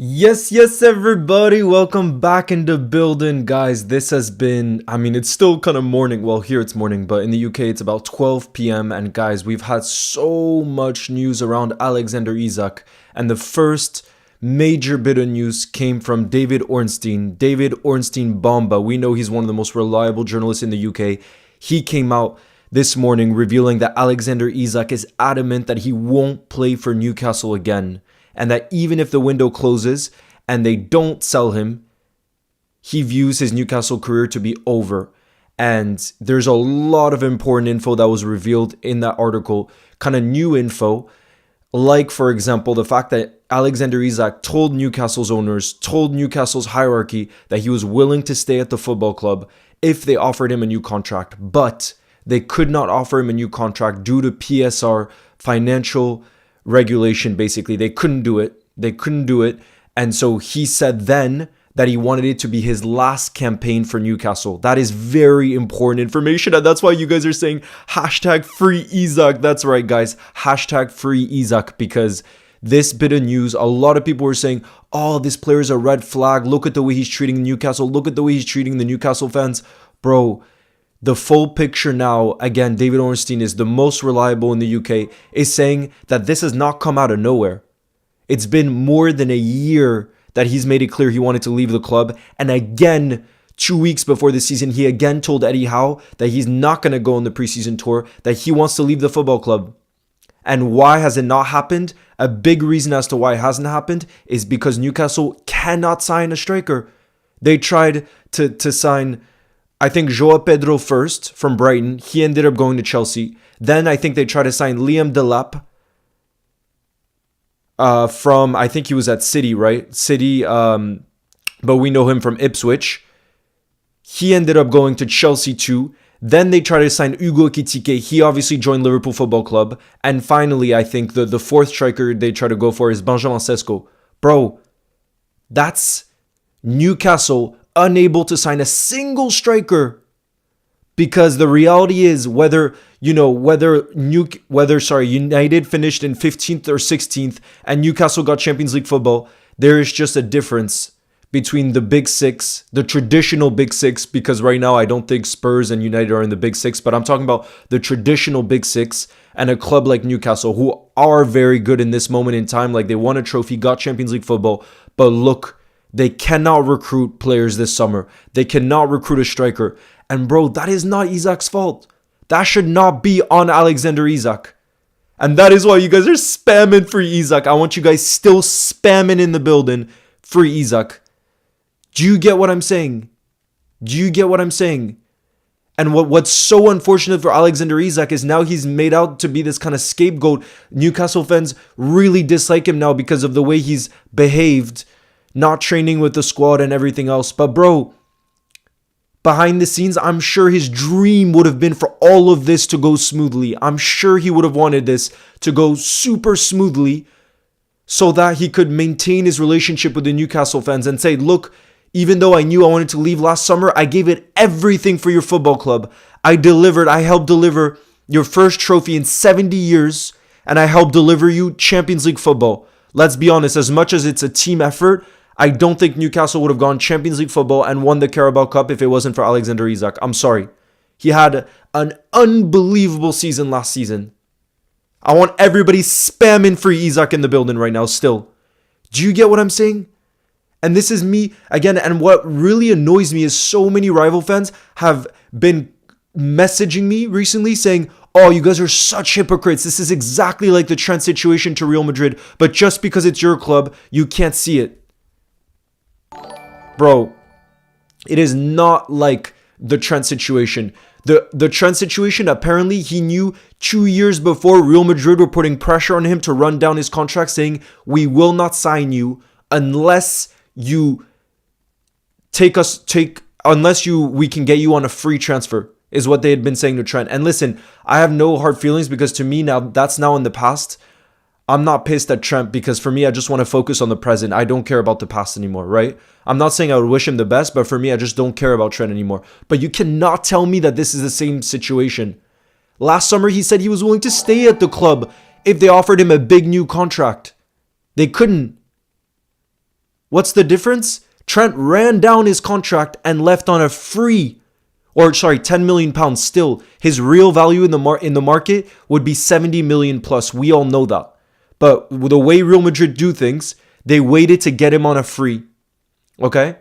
Yes, everybody. Welcome back in the building, guys. This has been, it's still kind of morning. Well, here it's morning, but in the UK, it's about 12 p.m. And guys, we've had so much news around Alexander Isak. And the first major bit of news came from David Ornstein. David Ornstein Bomba. We know he's one of the most reliable journalists in the UK. He came out this morning revealing that Alexander Isak is adamant that he won't play for Newcastle again. And that even if the window closes and they don't sell him, he views his Newcastle career to be over. And there's a lot of important info that was revealed in that article, kind of new info, like, for example, the fact that Alexander Isak told Newcastle's owners, told Newcastle's hierarchy that he was willing to stay at the football club if they offered him a new contract. But they could not offer him a new contract due to PSR, financial regulation. Basically, they couldn't do it. And so he said then that he wanted it to be his last campaign for Newcastle. That is very important information, and that's why you guys are saying hashtag free Isak. That's right, guys, hashtag free Isak, because this bit of news, a lot of people were saying, oh, this player is a red flag, look at the way he's treating Newcastle, look at the way he's treating the Newcastle fans. Bro, the full picture now, again, David Ornstein is the most reliable in the UK, is saying that this has not come out of nowhere. It's been more than a year that he's made it clear he wanted to leave the club. And again, 2 weeks before the season, he again told Eddie Howe that he's not going to go on the preseason tour, that he wants to leave the football club. And why has it not happened? A big reason as to why it hasn't happened is because Newcastle cannot sign a striker. They tried to sign, I think, João Pedro first from Brighton. He ended up going to Chelsea. Then I think they tried to sign Liam Delap from, I think he was at City, right? City, but we know him from Ipswich. He ended up going to Chelsea too. Then they tried to sign Hugo Ekitike. He obviously joined Liverpool Football Club. And finally, I think the fourth striker they try to go for is Benjamin Sesko. Bro, that's Newcastle unable to sign a single striker, because the reality is whether United finished in 15th or 16th and Newcastle got Champions League football, there is just a difference between the big six, the traditional big six, because right now I don't think Spurs and United are in the big six, but I'm talking about the traditional big six, and a club like Newcastle who are very good in this moment in time. Like, they won a trophy, got Champions League football, but look, they cannot recruit players this summer. They cannot recruit a striker. And bro, that is not Isak's fault. That should not be on Alexander Isak. And that is why you guys are spamming free Isak. I want you guys still spamming in the building free Isak. Do you get what I'm saying? And what's so unfortunate for Alexander Isak is now he's made out to be this kind of scapegoat. Newcastle fans really dislike him now because of the way he's behaved, not training with the squad and everything else. But bro, behind the scenes, I'm sure his dream would have been for all of this to go smoothly. I'm sure he would have wanted this to go super smoothly so that he could maintain his relationship with the Newcastle fans and say, look, even though I knew I wanted to leave last summer, I gave it everything for your football club. I helped deliver your first trophy in 70 years, and I helped deliver you Champions League football. Let's be honest, as much as it's a team effort, I don't think Newcastle would have gone Champions League football and won the Carabao Cup if it wasn't for Alexander Isak. I'm sorry. He had an unbelievable season last season. I want everybody spamming free Isak in the building right now still. Do you get what I'm saying? And this is me, again, and what really annoys me is so many rival fans have been messaging me recently saying, oh, you guys are such hypocrites. This is exactly like the Trent situation to Real Madrid, but just because it's your club, you can't see it. Bro, it is not like the Trent situation. The Trent situation, apparently he knew 2 years before Real Madrid were putting pressure on him to run down his contract, saying, we will not sign you unless you we can get you on a free transfer, is what they had been saying to Trent. And listen, I have no hard feelings, because to me now, that's now in the past. I'm not pissed at Trent, because for me, I just want to focus on the present. I don't care about the past anymore, right? I'm not saying I would wish him the best, but for me, I just don't care about Trent anymore. But you cannot tell me that this is the same situation. Last summer, he said he was willing to stay at the club if they offered him a big new contract. They couldn't. What's the difference? Trent ran down his contract and left on a free, or sorry, 10 million pounds still. His real value in the market would be 70 million plus. We all know that. But the way Real Madrid do things, they waited to get him on a free. Okay?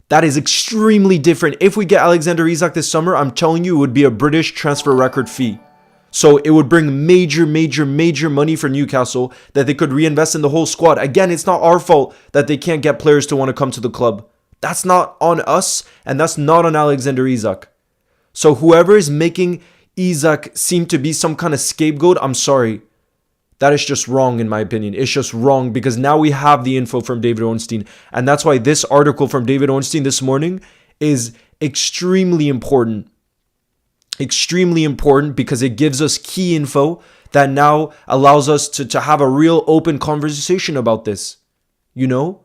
That is extremely different. If we get Alexander Isak this summer, I'm telling you, it would be a British transfer record fee. So it would bring major money for Newcastle that they could reinvest in the whole squad. Again, it's not our fault that they can't get players to want to come to the club. That's not on us, and that's not on Alexander Isak. So whoever is making Isak seem to be some kind of scapegoat, I'm sorry. That is just wrong in my opinion. It's just wrong because now we have the info from David Ornstein. And that's why this article from David Ornstein this morning is extremely important. Extremely important because it gives us key info that now allows us to have a real open conversation about this. You know?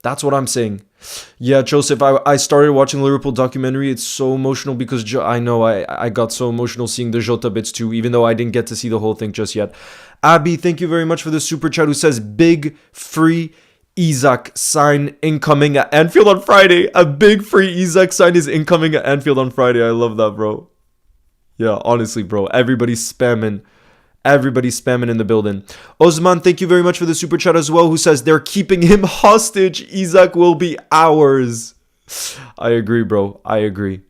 That's what I'm saying. Yeah, Joseph, I started watching Liverpool documentary. It's so emotional because I know I got so emotional seeing the Jota bits too, even though I didn't get to see the whole thing just yet. Abby, thank you very much for the super chat, who says big free Isak sign incoming at Anfield on Friday. A big free Isak sign is incoming at Anfield on Friday. I love that, bro. Yeah, honestly, bro. Everybody's spamming in the building. Osman, thank you very much for the super chat as well, who says they're keeping him hostage. Isak will be ours. I agree, bro. I agree.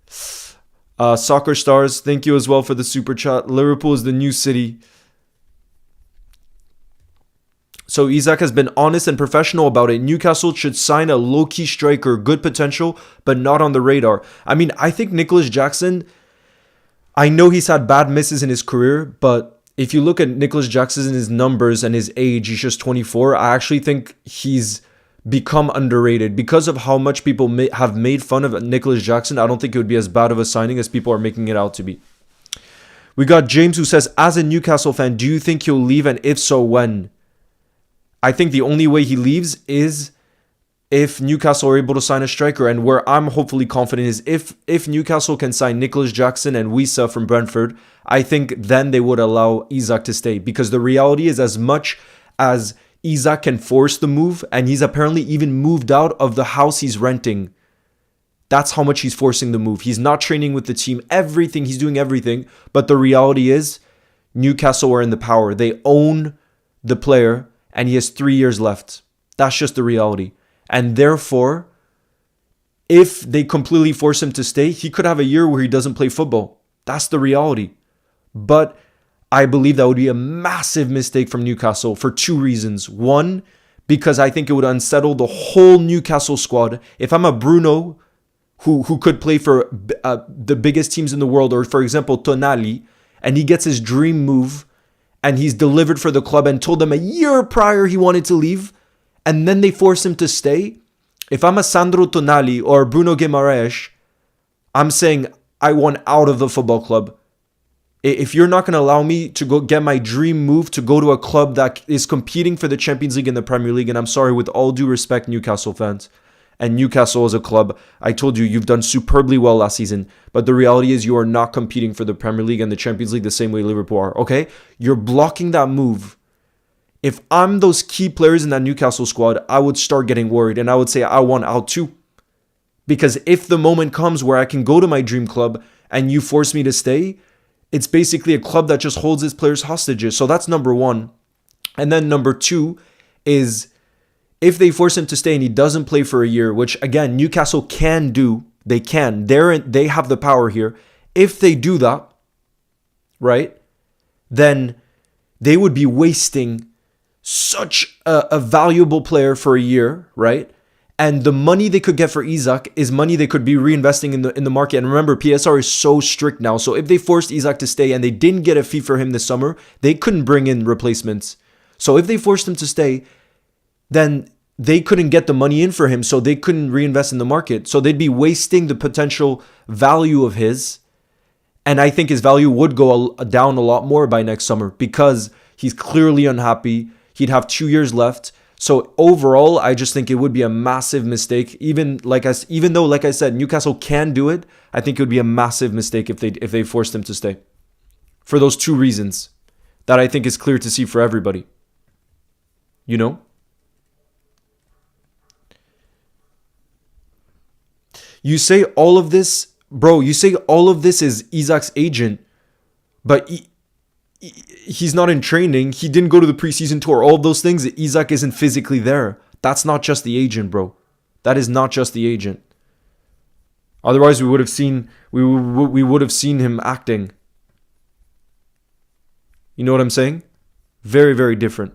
Soccer Stars, thank you as well for the super chat. Liverpool is the new city. So Isak has been honest and professional about it. Newcastle should sign a low-key striker, good potential, but not on the radar. I mean, I think Nicholas Jackson, I know he's had bad misses in his career, but if you look at Nicholas Jackson and his numbers and his age, he's just 24. I actually think he's become underrated because of how much people have made fun of Nicholas Jackson. I don't think it would be as bad of a signing as people are making it out to be. We got James, who says, as a Newcastle fan, do you think he'll leave, and if so, when? I think the only way he leaves is if Newcastle are able to sign a striker. And where I'm hopefully confident is if Newcastle can sign Nicholas Jackson and Wissa from Brentford, I think then they would allow Isak to stay. Because the reality is, as much as Isak can force the move, and he's apparently even moved out of the house he's renting, that's how much he's forcing the move. He's not training with the team, everything, he's doing everything. But the reality is, Newcastle are in the power. They own the player, and he has 3 years left. That's just the reality. And therefore, if they completely force him to stay, he could have a year where he doesn't play football. That's the reality. But I believe that would be a massive mistake from Newcastle for two reasons. One, because I think it would unsettle the whole Newcastle squad. If I'm a Bruno who could play for the biggest teams in the world, or for example, Tonali, and he gets his dream move, and he's delivered for the club and told them a year prior he wanted to leave, and then they force him to stay. If I'm a Sandro Tonali or Bruno Guimaraes, I'm saying I want out of the football club. If you're not going to allow me to go get my dream move to go to a club that is competing for the Champions League and the Premier League, and I'm sorry, with all due respect, Newcastle fans, and Newcastle as a club, I told you, you've done superbly well last season. But the reality is you are not competing for the Premier League and the Champions League the same way Liverpool are, okay? You're blocking that move. If I'm those key players in that Newcastle squad, I would start getting worried. And I would say I want out too. Because if the moment comes where I can go to my dream club and you force me to stay, it's basically a club that just holds its players hostages. So that's number one. And then number two is, if they force him to stay and he doesn't play for a year, which again, Newcastle can do, they can, they have the power here. If they do that, right, then they would be wasting such a valuable player for a year, right? And the money they could get for Isak is money they could be reinvesting in the market. And remember, PSR is so strict now. So if they forced Isak to stay and they didn't get a fee for him this summer, they couldn't bring in replacements. So if they forced him to stay, then they couldn't get the money in for him, so they couldn't reinvest in the market. So they'd be wasting the potential value of his. And I think his value would go down a lot more by next summer because he's clearly unhappy. He'd have 2 years left. So overall, I just think it would be a massive mistake. Even though, like I said, Newcastle can do it, I think it would be a massive mistake if they forced him to stay. For those two reasons that I think is clear to see for everybody. you know? You say all of this, bro, you say all of this is Isak's agent, but he's not in training. He didn't go to the preseason tour. All of those things, Isak isn't physically there. That's not just the agent, bro. That is not just the agent. Otherwise, we would have seen him acting. You know what I'm saying? Very, very different.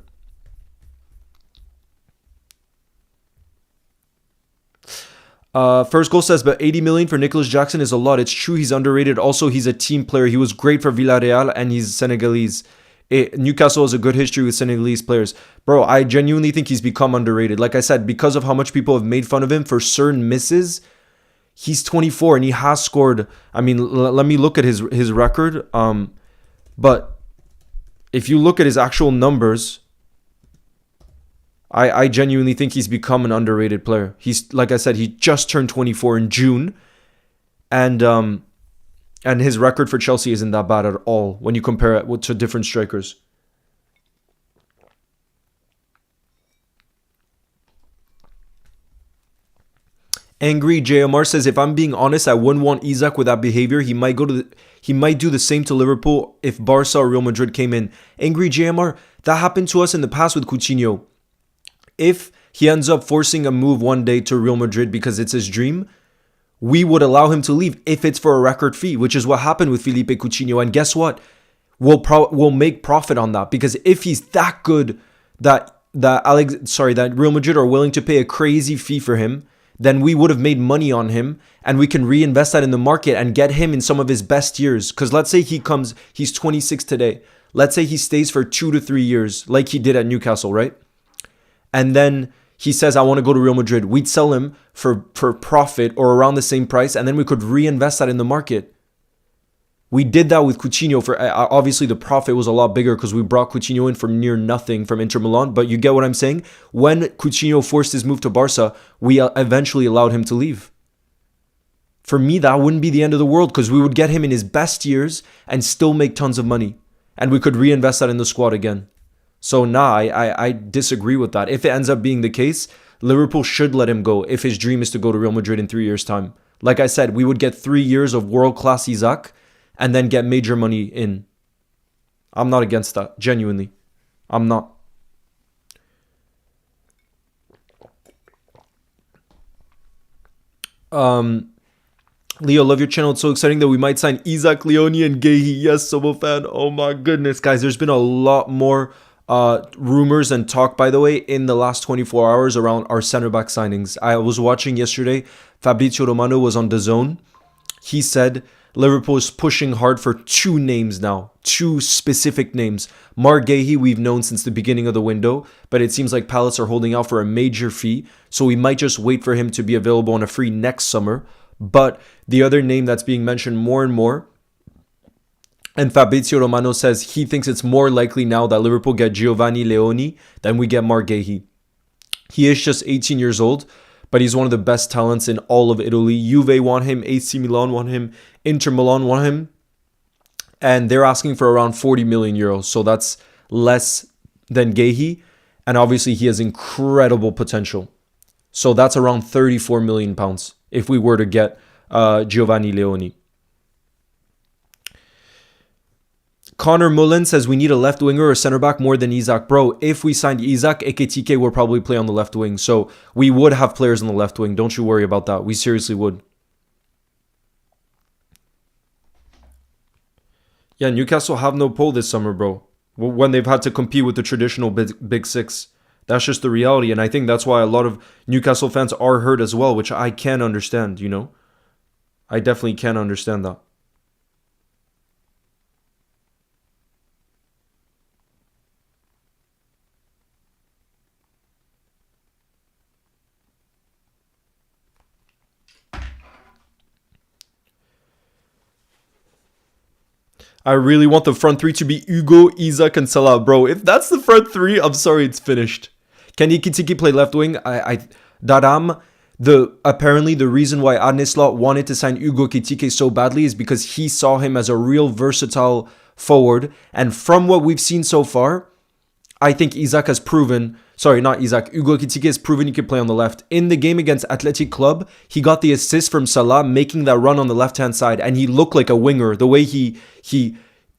First Goal says, but 80 million for Nicholas Jackson is a lot. It's true he's underrated. Also, he's a team player. He was great for Villarreal and he's Senegalese. Newcastle has a good history with Senegalese players. Bro, I genuinely think he's become underrated. Like I said, because of how much people have made fun of him for certain misses, he's 24 and he has scored. I mean, let me look at his record. But if you look at his actual numbers, I genuinely think he's become an underrated player. He's, like I said, he just turned 24 in June. And his record for Chelsea isn't that bad at all when you compare it to different strikers. Angry JMR says, if I'm being honest, I wouldn't want Isak with that behavior. He might do the same to Liverpool if Barca or Real Madrid came in. Angry JMR, that happened to us in the past with Coutinho. If he ends up forcing a move one day to Real Madrid because it's his dream, we would allow him to leave if it's for a record fee, which is what happened with Felipe Coutinho. And guess what? We'll make profit on that, because if he's that good that Real Madrid are willing to pay a crazy fee for him, then we would have made money on him and we can reinvest that in the market and get him in some of his best years. Because let's say he's 26 today. Let's say he stays for 2 to 3 years like he did at Newcastle, right? And then he says, I want to go to Real Madrid. We'd sell him for profit or around the same price, and then we could reinvest that in the market. We did that with Coutinho. For obviously, the profit was a lot bigger because we brought Coutinho in for near nothing from Inter Milan. But you get what I'm saying? When Coutinho forced his move to Barca, we eventually allowed him to leave. For me, that wouldn't be the end of the world, because we would get him in his best years and still make tons of money. And we could reinvest that in the squad again. So I disagree with that. If it ends up being the case, Liverpool should let him go if his dream is to go to Real Madrid in 3 years' time. Like I said, we would get 3 years of world-class Isak and then get major money in. I'm not against that, genuinely. I'm not. Leo, love your channel. It's so exciting that we might sign Isak, Leone, and Guehi. Yes, Sobo fan. Oh my goodness, guys. There's been a lot more rumors and talk, by the way, in the last 24 hours around our center back signings. I was watching yesterday. Fabrizio Romano was on DAZN. He said Liverpool is pushing hard for 2 names now. 2 specific names. Marc Guehi, we've known since the beginning of the window, but it seems like Palace are holding out for a major fee, so we might just wait for him to be available on a free next summer. But the other name that's being mentioned more and more, and Fabrizio Romano says he thinks it's more likely now that Liverpool get Giovanni Leone than we get Marc Guehi. He is just 18 years old, but he's one of the best talents in all of Italy. Juve want him, AC Milan want him, Inter Milan want him, and they're asking for around 40 million euros. So that's less than Guehi, and obviously he has incredible potential. So that's around 34 million pounds if we were to get Giovanni Leone. Connor Mullen says we need a left winger or center back more than Isak. Bro, if we signed Isak, Ekitike will probably play on the left wing. So we would have players on the left wing. Don't you worry about that. We seriously would. Yeah, Newcastle have no pull this summer, bro. When they've had to compete with the traditional big 6. That's just the reality. And I think that's why a lot of Newcastle fans are hurt as well, which I can understand, you know. I definitely can understand that. I really want the front 3 to be Hugo, Isak, and Salah. Bro, if that's the front 3, I'm sorry, it's finished. Can Ekitike play left wing? Apparently the reason why Arne Slot wanted to sign Hugo Ekitike so badly is because he saw him as a real versatile forward. And from what we've seen so far, I think Isak has proven Sorry, not Isak. Ugo Ekitike has proven he can play on the left. In the game against Athletic Club, he got the assist from Salah making that run on the left-hand side, and he looked like a winger. The way he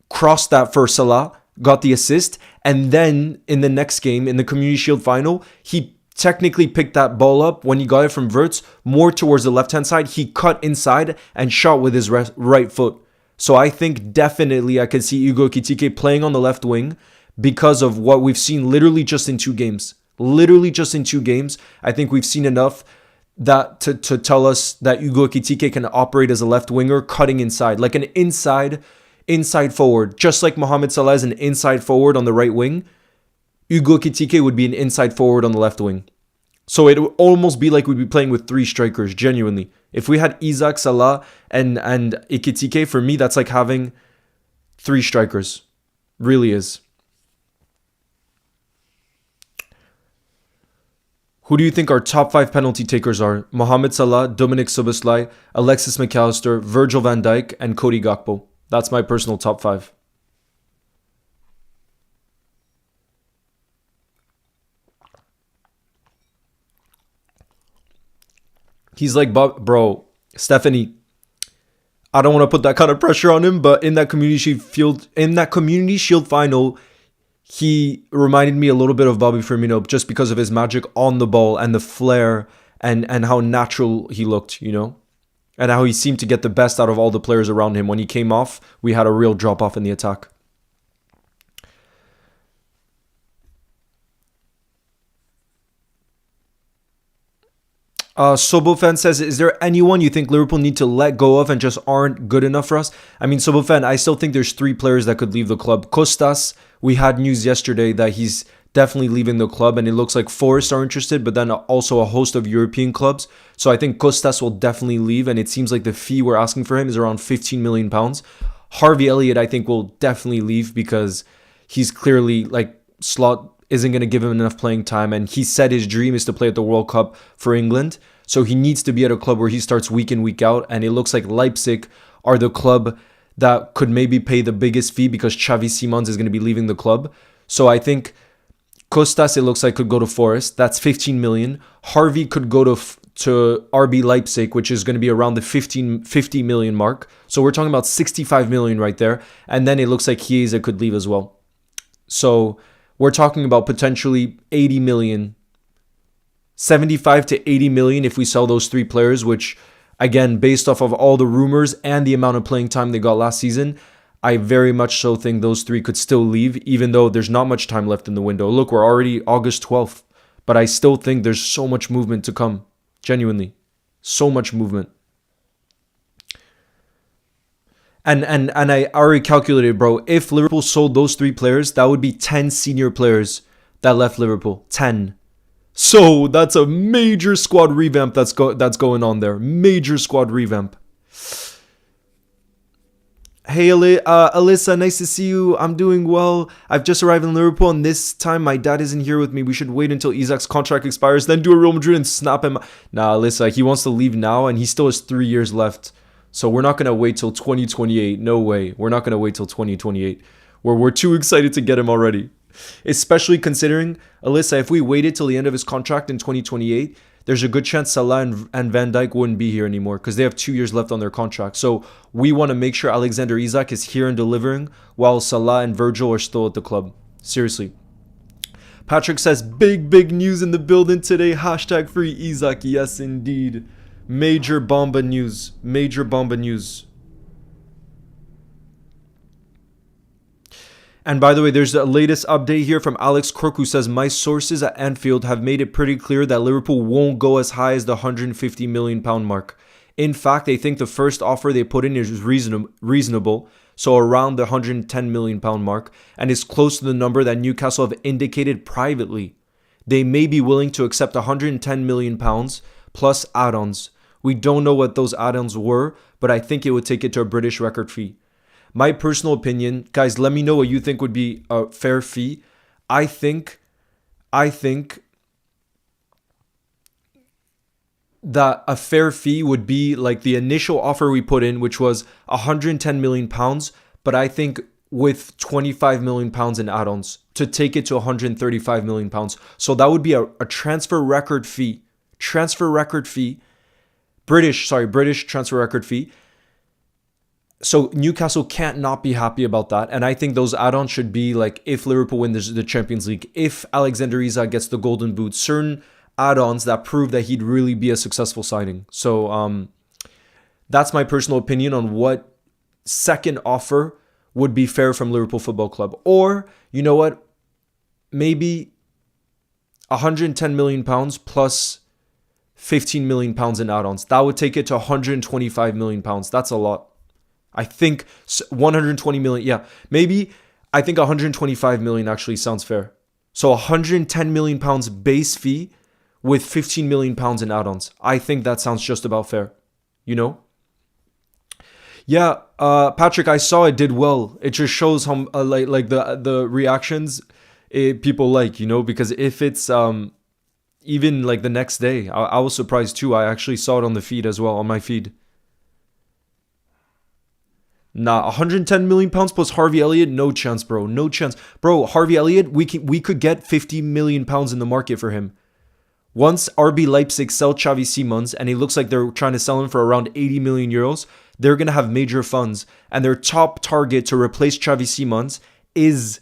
crossed that for Salah, got the assist, and then in the next game, in the Community Shield final, he technically picked that ball up when he got it from Wirtz more towards the left-hand side. He cut inside and shot with his right foot. So I think definitely I could see Ugo Ekitike playing on the left wing because of what we've seen literally just in 2 games. Literally just in 2 games. I think we've seen enough that to tell us that Ugo Ekitike can operate as a left winger, cutting inside, like an inside forward. Just like Mohamed Salah is an inside forward on the right wing, Ugo Ekitike would be an inside forward on the left wing. So it would almost be like we'd be playing with 3 strikers, genuinely. If we had Isak, Salah, and Ekitike, for me, that's like having 3 strikers. Really is. Who do you think our top 5 penalty takers are? Mohamed Salah, Dominic Szoboszlai, Alexis McAllister, Virgil van Dijk, and Cody Gakpo. That's my personal top 5. He's like, bro, Stephanie, I don't want to put that kind of pressure on him, but in that Community Shield final, he reminded me a little bit of Bobby Firmino just because of his magic on the ball and the flair and how natural he looked, you know? And how he seemed to get the best out of all the players around him. When he came off, we had a real drop-off in the attack. Sobofan says, is there anyone you think Liverpool need to let go of and just aren't good enough for us? I mean, Sobofan, I still think there's 3 players that could leave the club. Kostas, we had news yesterday that he's definitely leaving the club, and it looks like Forest are interested, but then also a host of European clubs. So I think Kostas will definitely leave, and it seems like the fee we're asking for him is around £15 million. Harvey Elliott, I think, will definitely leave because he's clearly, like, Slot isn't going to give him enough playing time, and he said his dream is to play at the World Cup for England. So he needs to be at a club where he starts week in, week out, and it looks like Leipzig are the club that could maybe pay the biggest fee because Xavi Simons is going to be leaving the club. So I think Kostas, it looks like, could go to Forest. That's 15 million. Harvey could go to RB Leipzig, which is going to be around the 50 million mark. So we're talking about 65 million right there. And then it looks like Chiesa could leave as well. So we're talking about potentially 80 million, 75 to 80 million if we sell those 3 players, which, again, based off of all the rumors and the amount of playing time they got last season, I very much so think those 3 could still leave, even though there's not much time left in the window. Look, we're already August 12th, but I still think there's so much movement to come. Genuinely. So much movement. And I already calculated, bro, if Liverpool sold those 3 players, that would be 10 senior players that left Liverpool. 10. So that's a major squad revamp that's going on there. Major squad revamp. Hey, Alyssa, nice to see you. I'm doing well. I've just arrived in Liverpool, and this time my dad isn't here with me. We should wait until Isak's contract expires, then do a Real Madrid and snap him. Nah, Alyssa, he wants to leave now, and he still has 3 years left. So we're not going to wait till 2028. No way. We're not going to wait till 2028. We're too excited to get him already. Especially considering, Alyssa, if we waited till the end of his contract in 2028, there's a good chance Salah and Van Dijk wouldn't be here anymore because they have 2 years left on their contract. So we want to make sure Alexander Isak is here and delivering while Salah and Virgil are still at the club. Seriously. Patrick says, big news in the building today. Hashtag free Isak. Yes, indeed. Major bomba news. Major bomba news. And by the way, there's the latest update here from Alex Crook, who says, my sources at Anfield have made it pretty clear that Liverpool won't go as high as the £150 million mark. In fact, they think the first offer they put in is reasonable, so around the £110 million mark, and is close to the number that Newcastle have indicated privately. They may be willing to accept £110 million plus add-ons. We don't know what those add-ons were, but I think it would take it to a British record fee. My personal opinion, guys, let me know what you think would be a fair fee. I think that a fair fee would be like the initial offer we put in, which was £110 million, but I think with £25 million in add-ons to take it to 135 million pounds. So that would be a transfer record fee. British transfer record fee. So Newcastle can't not be happy about that. And I think those add-ons should be like if Liverpool wins the Champions League, if Alexander Isak gets the Golden Boot, certain add-ons that prove that he'd really be a successful signing. So that's my personal opinion on what second offer would be fair from Liverpool Football Club. Or, you know what? Maybe 110 million pounds plus 15 million pounds in add-ons. That would take it to 125 million pounds. That's a lot. I think 120 million. Yeah, maybe I think 125 million actually sounds fair. So 110 million pounds base fee with 15 million pounds in add-ons. I think that sounds just about fair. You know? Yeah, Patrick, I saw it did well. It just shows how like the reactions people like, you know, because if it's even like the next day, I was surprised too. I actually saw it on the feed as well, on my feed. Nah, 110 million pounds plus Harvey Elliott, no chance, bro. No chance. Bro, Harvey Elliott, we could get 50 million pounds in the market for him. Once RB Leipzig sell Xavi Simons, and it looks like they're trying to sell him for around 80 million euros, they're going to have major funds. And their top target to replace Xavi Simons is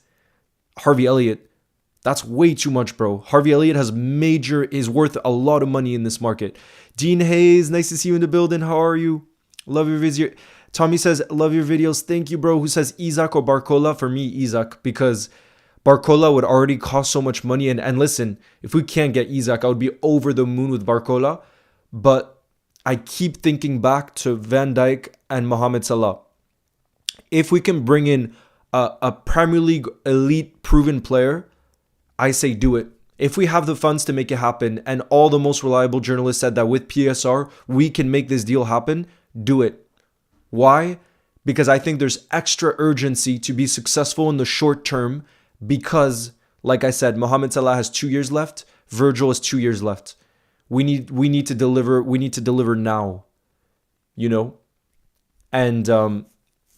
Harvey Elliott. That's way too much, bro. Harvey Elliott is worth a lot of money in this market. Dean Hayes, nice to see you in the building. How are you? Love your video. Tommy says, love your videos. Thank you, bro. Who says Isak or Barcola? For me, Isak, because Barcola would already cost so much money. And listen, if we can't get Isak, I would be over the moon with Barcola. But I keep thinking back to Van Dijk and Mohamed Salah. If we can bring in a Premier League elite proven player, I say do it. If we have the funds to make it happen, and all the most reliable journalists said that with PSR, we can make this deal happen, do it. Why? Because I think there's extra urgency to be successful in the short term because, like I said, Mohamed Salah has 2 years left. Virgil has 2 years left. We need to deliver. We need to deliver now, you know? And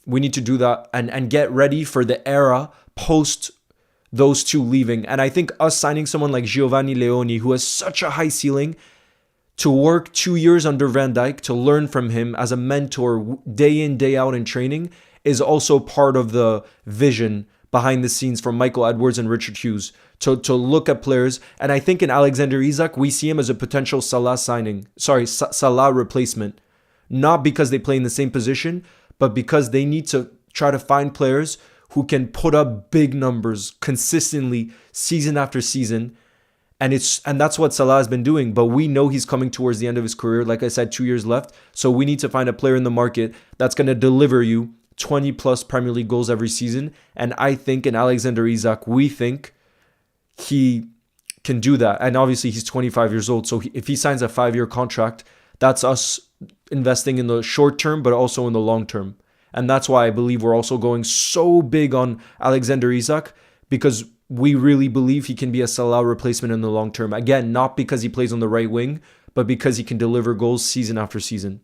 we need to do that and get ready for the era post those two leaving. And I think us signing someone like Giovanni Leoni, who has such a high ceiling, to work 2 years under Van Dijk, to learn from him as a mentor day in, day out in training, is also part of the vision behind the scenes from Michael Edwards and Richard Hughes to look at players. And I think in Alexander Isak, we see him as a potential Salah replacement. Not because they play in the same position, but because they need to try to find players who can put up big numbers consistently season after season. And that's what Salah has been doing. But we know he's coming towards the end of his career. Like I said, 2 years left. So we need to find a player in the market that's going to deliver you 20 plus Premier League goals every season. And I think in Alexander Isak, we think he can do that. And obviously he's 25 years old. So if he signs a 5-year contract, that's us investing in the short term, but also in the long term. And that's why I believe we're also going so big on Alexander Isak, because we really believe he can be a Salah replacement in the long term. Again, not because he plays on the right wing, but because he can deliver goals season after season.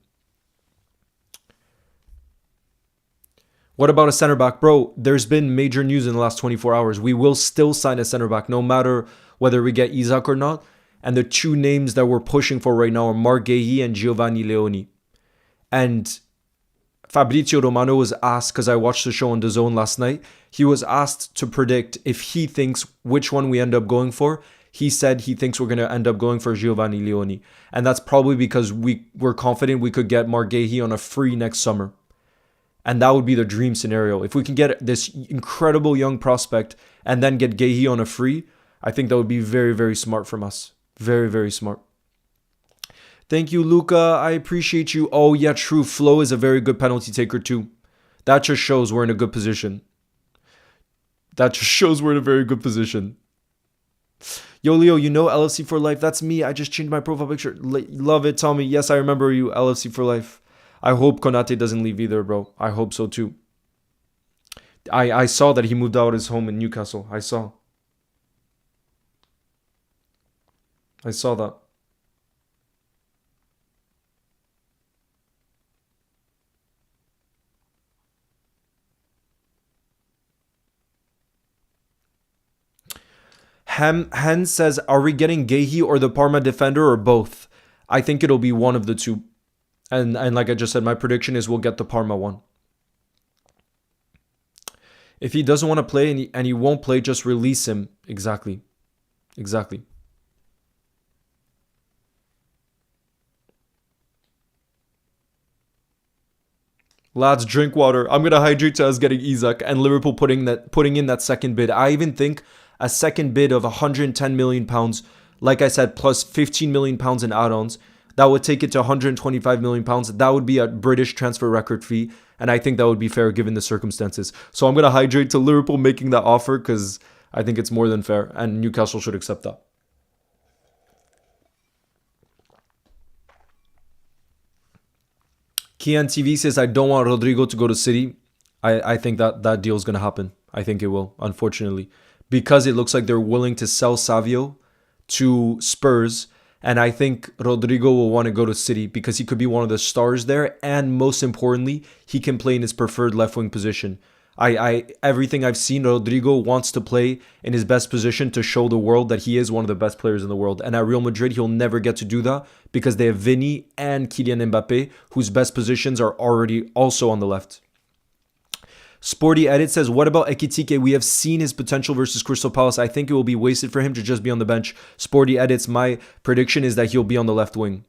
What about a center back? Bro, there's been major news in the last 24 hours. We will still sign a center back no matter whether we get Isak or not. And the two names that we're pushing for right now are Marc Guéhi and Giovanni Leoni. And Fabrizio Romano was asked, because I watched the show on DAZN last night, he was asked to predict if he thinks which one we end up going for. He said he thinks we're going to end up going for Giovanni Leoni. And that's probably because we're confident we could get Marc Guéhi on a free next summer. And that would be the dream scenario. If we can get this incredible young prospect and then get Guéhi on a free, I think that would be very, very smart from us. Very, very smart. Thank you, Luca. I appreciate you. Oh, yeah, true. Flo is a very good penalty taker, too. That just shows we're in a good position. That just shows we're in a very good position. Yo, Leo, you know LFC for life? That's me. I just changed my profile picture. Love it, Tommy. Yes, I remember you, LFC for life. I hope Konate doesn't leave either, bro. I hope so, too. I saw that he moved out of his home in Newcastle. I saw that. Hen says, are we getting Gehi or the Parma defender or both? I think it'll be one of the two. And like I just said, my prediction is we'll get the Parma one. If he doesn't want to play and he won't play, just release him. Exactly. Lads, drink water. I'm gonna hydrate to us getting Isak and Liverpool putting in that second bid. I even think a second bid of 110 million pounds, like I said, plus 15 million pounds in add-ons, that would take it to 125 million pounds. That would be a British transfer record fee, and I think that would be fair given the circumstances. So I'm gonna hydrate to Liverpool making that offer because I think it's more than fair, and Newcastle should accept that. Kian TV says, I don't want Rodrigo to go to City. I think that deal is going to happen. I think it will, unfortunately. Because it looks like they're willing to sell Savio to Spurs. And I think Rodrigo will want to go to City because he could be one of the stars there. And most importantly, he can play in his preferred left wing position. Everything I've seen, Rodrigo wants to play in his best position to show the world that he is one of the best players in the world. And at Real Madrid, he'll never get to do that because they have Vini and Kylian Mbappe, whose best positions are already also on the left. Sporty Edit says, what about Ekitike? We have seen his potential versus Crystal Palace. I think it will be wasted for him to just be on the bench. Sporty Edits, my prediction is that he'll be on the left wing.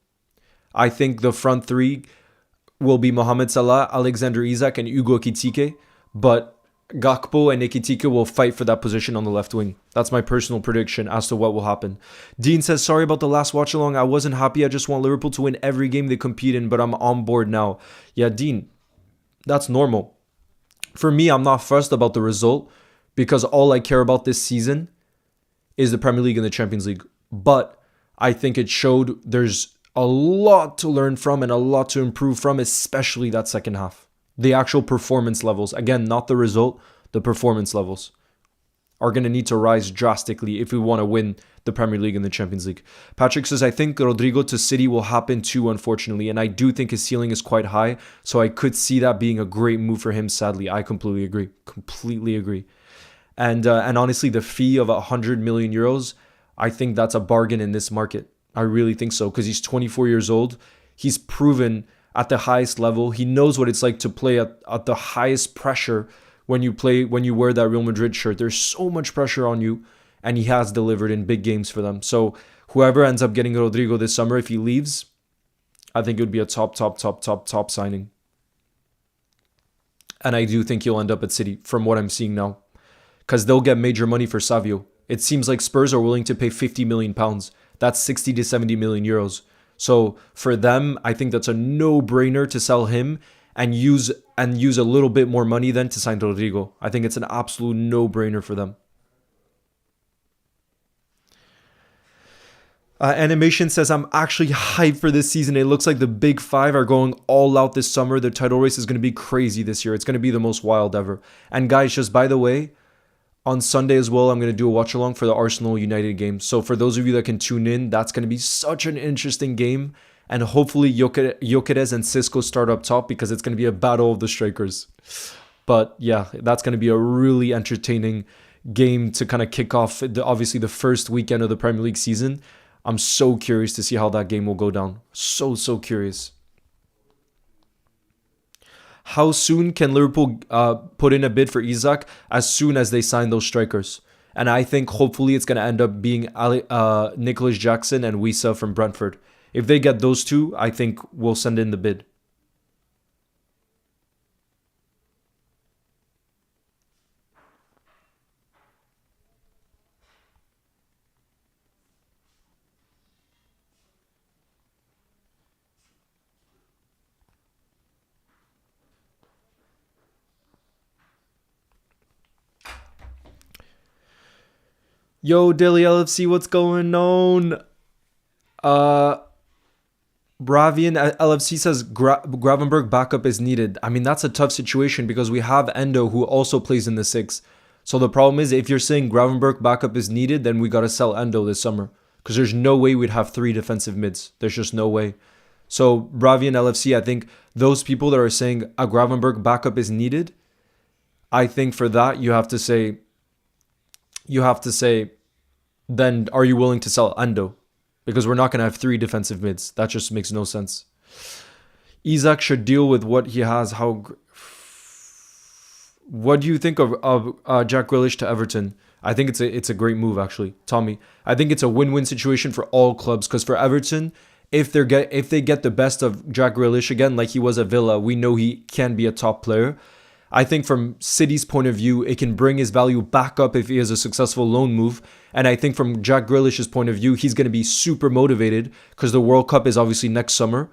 I think the front three will be Mohamed Salah, Alexander Isak, and Hugo Ekitike. But Gakpo and Ekitike will fight for that position on the left wing. That's my personal prediction as to what will happen. Dean says, sorry about the last watch along. I wasn't happy. I just want Liverpool to win every game they compete in, but I'm on board now. Yeah, Dean, that's normal. For me, I'm not fussed about the result because all I care about this season is the Premier League and the Champions League. But I think it showed there's a lot to learn from and a lot to improve from, especially that second half. The actual performance levels, again, not the result, the performance levels are going to need to rise drastically if we want to win the Premier League and the Champions League. Patrick says, I think Rodrigo to City will happen too, unfortunately, and I do think his ceiling is quite high, so I could see that being a great move for him, sadly. I completely agree. And honestly, the fee of 100 million euros, I think that's a bargain in this market. I really think so, because he's 24 years old. He's proven at the highest level. He knows what it's like to play at the highest pressure when you wear that Real Madrid shirt. There's so much pressure on you, and he has delivered in big games for them. So whoever ends up getting Rodrigo this summer, if he leaves, I think it would be a top signing. And I do think he'll end up at City from what I'm seeing now, because they'll get major money for Savio. It seems like Spurs are willing to pay 50 million pounds. That's 60 to 70 million euros. So for them, I think that's a no-brainer to sell him and use a little bit more money then to sign Rodrigo. I think it's an absolute no-brainer for them. Animation says, I'm actually hyped for this season. It looks like the big five are going all out this summer. The title race is going to be crazy this year. It's going to be the most wild ever. And guys, just by the way, on Sunday as well, I'm going to do a watch along for the Arsenal United game. So for those of you that can tune in, that's going to be such an interesting game. And hopefully Gyökeres and Sisco start up top because it's going to be a battle of the strikers. But yeah, that's going to be a really entertaining game to kind of kick off obviously the first weekend of the Premier League season. I'm so curious to see how that game will go down. So curious. How soon can Liverpool put in a bid for Isak? As soon as they sign those strikers. And I think hopefully it's going to end up being Nicholas Jackson and Wissa from Brentford. If they get those two, I think we'll send in the bid. Yo, Daily LFC, what's going on? Bravian LFC says Gravenberg backup is needed. I mean, that's a tough situation because we have Endo who also plays in the 6. So the problem is if you're saying Gravenberg backup is needed, then we got to sell Endo this summer because there's no way we'd have 3 defensive mids. There's just no way. So Bravian LFC, I think those people that are saying a Gravenberg backup is needed, I think for that you have to say then are you willing to sell Ando? Because we're not going to have 3 defensive mids. That just makes no sense. Isak should deal with what he has. What do you think of Jack Grealish to Everton? I think it's a great move, actually, Tommy. I think it's a win-win situation for all clubs, because for Everton, if they get the best of Jack Grealish again, like he was at Villa, we know he can be a top player. I think from City's point of view, it can bring his value back up if he has a successful loan move. And I think from Jack Grealish's point of view, he's going to be super motivated because the World Cup is obviously next summer.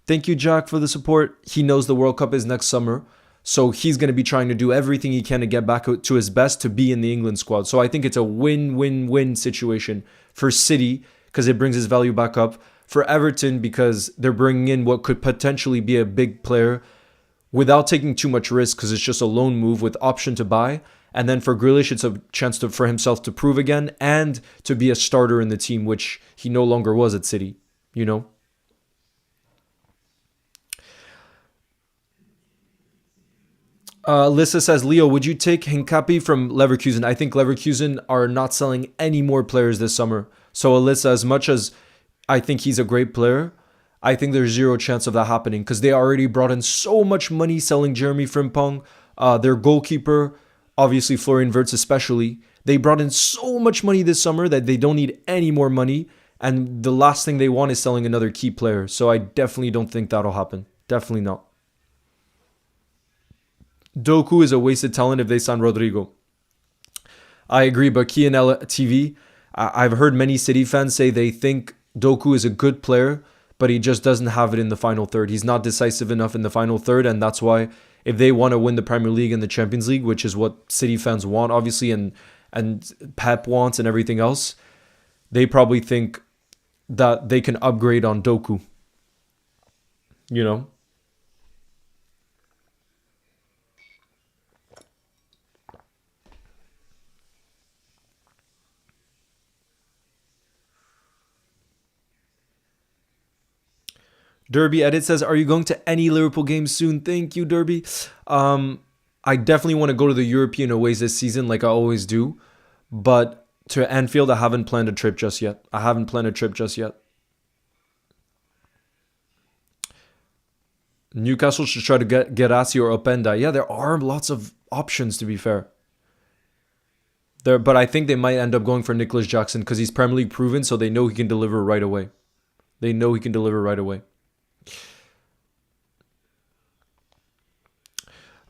Thank you, Jack, for the support. He knows the World Cup is next summer. So he's going to be trying to do everything he can to get back to his best to be in the England squad. So I think it's a win-win-win situation for City because it brings his value back up. For Everton, because they're bringing in what could potentially be a big player without taking too much risk because it's just a loan move with option to buy. And then for Grealish, it's a chance for himself to prove again and to be a starter in the team, which he no longer was at City, you know? Lissa says, Leo, would you take Hincapi from Leverkusen? I think Leverkusen are not selling any more players this summer. So Alyssa, as much as I think he's a great player, I think there's zero chance of that happening because they already brought in so much money selling Jeremy Frimpong. Their goalkeeper, obviously Florian Wirtz especially, they brought in so much money this summer that they don't need any more money. And the last thing they want is selling another key player. So I definitely don't think that'll happen. Definitely not. Doku is a wasted talent if they sign Rodrigo. I agree, but KNL TV, I've heard many City fans say they think Doku is a good player, but he just doesn't have it in the final third. He's not decisive enough in the final third, and that's why if they want to win the Premier League and the Champions League, which is what City fans want, obviously, and Pep wants and everything else, they probably think that they can upgrade on Doku. You know? Derby Edit says, are you going to any Liverpool games soon? Thank you, Derby. I definitely want to go to the European aways this season like I always do. But to Anfield, I haven't planned a trip just yet. Newcastle should try to get Gerassi or Openda. Yeah, there are lots of options, to be fair. But I think they might end up going for Nicholas Jackson because he's Premier League proven, so they know he can deliver right away.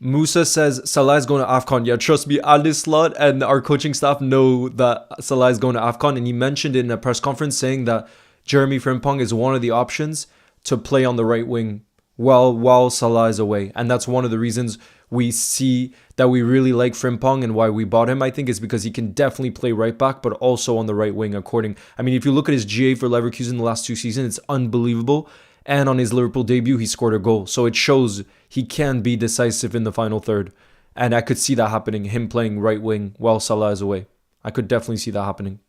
Musa says Salah is going to AFCON. Yeah, trust me, Ali Slot and our coaching staff know that Salah is going to AFCON. And he mentioned in a press conference saying that Jeremy Frimpong is one of the options to play on the right wing while Salah is away. And that's one of the reasons we see that we really like Frimpong and why we bought him, I think, is because he can definitely play right back, but also on the right wing I mean, if you look at his GA for Leverkusen the last 2 seasons, it's unbelievable. And on his Liverpool debut, he scored a goal. So it shows he can be decisive in the final third. And I could see that happening, him playing right wing while Salah is away. I could definitely see that happening.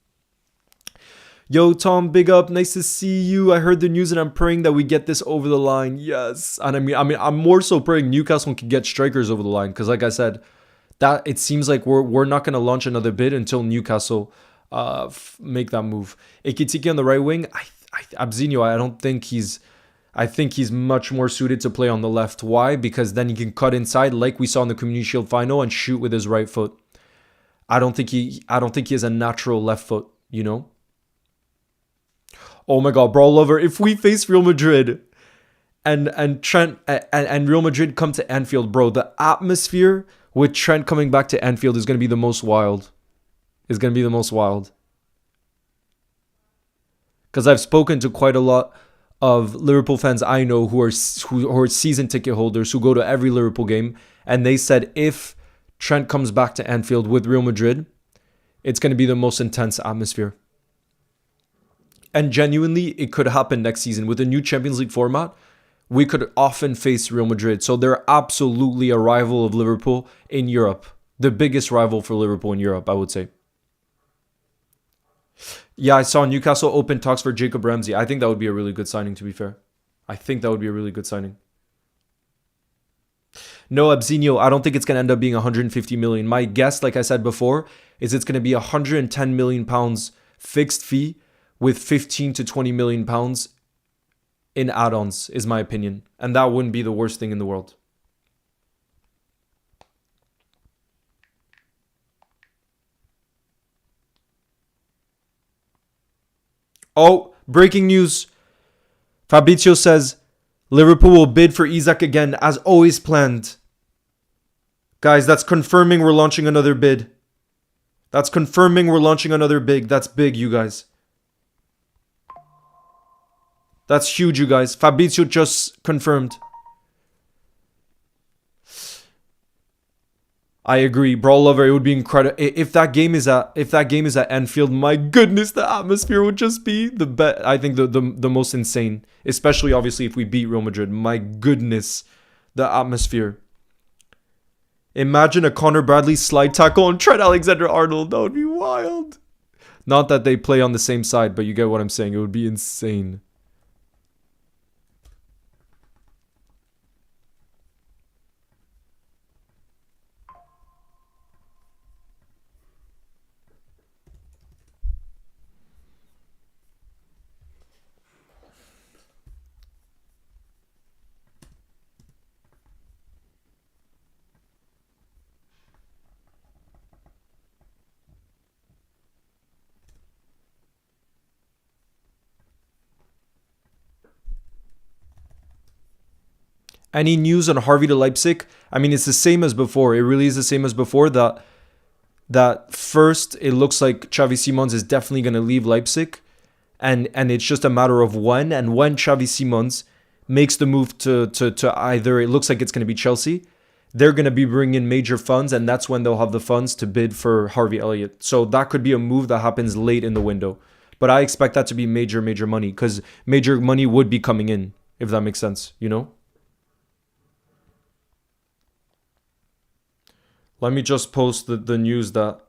Yo, Tom, big up. Nice to see you. I heard the news and I'm praying that we get this over the line. Yes. And I mean, I'm more so praying Newcastle can get strikers over the line. Because like I said, that it seems like we're not going to launch another bid until Newcastle make that move. Ekitike on the right wing. Abzinho, I think he's much more suited to play on the left. Why? Because then he can cut inside like we saw in the Community Shield final and shoot with his right foot. I don't think he has a natural left foot, you know? Oh my god, bro, lover, if we face Real Madrid and Trent and Real Madrid come to Anfield, bro, the atmosphere with Trent coming back to Anfield is going to be the most wild. Because I've spoken to quite a lot of Liverpool fans I know who are season ticket holders who go to every Liverpool game, and they said if Trent comes back to Anfield with Real Madrid, it's going to be the most intense atmosphere. And genuinely, it could happen next season. With a new Champions League format, we could often face Real Madrid. So they're absolutely a rival of Liverpool in Europe. The biggest rival for Liverpool in Europe, I would say. Yeah, I saw Newcastle open talks for Jacob Ramsey. I think that would be a really good signing, to be fair. No, Abzinho, I don't think it's going to end up being 150 million. My guess, like I said before, is it's going to be 110 million pounds fixed fee with 15 to 20 million pounds in add-ons, is my opinion. And that wouldn't be the worst thing in the world. Oh, breaking news. Fabrizio says Liverpool will bid for Isak again as always planned. Guys, that's confirming we're launching another bid. That's confirming we're launching another bid. That's big, you guys. That's huge, you guys. Fabrizio just confirmed. I agree, Brawl Lover. It would be incredible if that game is at Anfield. My goodness, the atmosphere would just be the best. I think the most insane, especially obviously if we beat Real Madrid. My goodness, the atmosphere. Imagine a Connor Bradley slide tackle on Trent Alexander-Arnold. That would be wild. Not that they play on the same side, but you get what I'm saying. It would be insane. Any news on Harvey to Leipzig? I mean, it's the same as before. It really is the same as before. That first, it looks like Xavi Simons is definitely going to leave Leipzig. And it's just a matter of when. And when Xavi Simons makes the move to either, it looks like it's going to be Chelsea, they're going to be bringing in major funds. And that's when they'll have the funds to bid for Harvey Elliott. So that could be a move that happens late in the window. But I expect that to be major money. Because major money would be coming in, if that makes sense, you know? Let me just post the news that...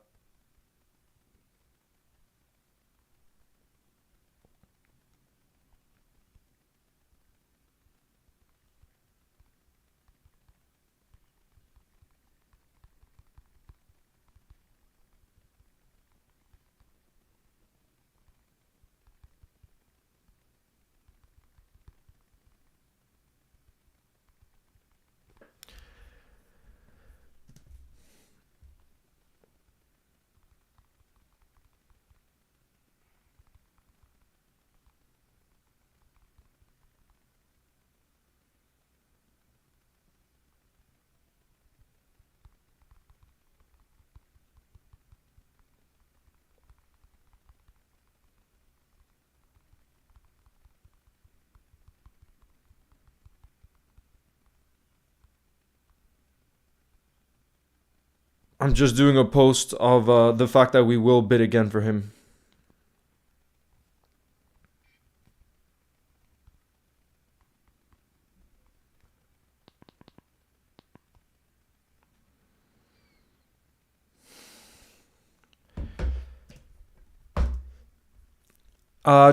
I'm just doing a post of the fact that we will bid again for him.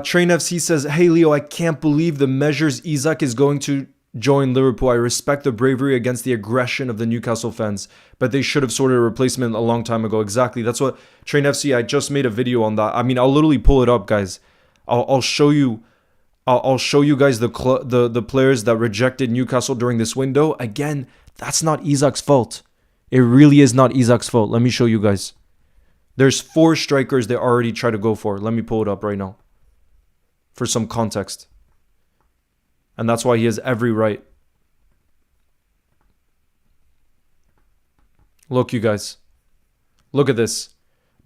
Train FC says, "Hey Leo, I can't believe the measures Isak is going to join Liverpool. I respect the bravery against the aggression of the Newcastle fans, but they should have sorted a replacement a long time ago." Exactly. That's what Train FC. I just made a video on that. I mean, I'll literally pull it up, guys. I'll show you. I'll show you guys the players that rejected Newcastle during this window. Again, that's not Isak's fault. It really is not Isak's fault. Let me show you guys. There's 4 strikers they already try to go for. Let me pull it up right now for some context. And that's why he has every right. Look, you guys. Look at this.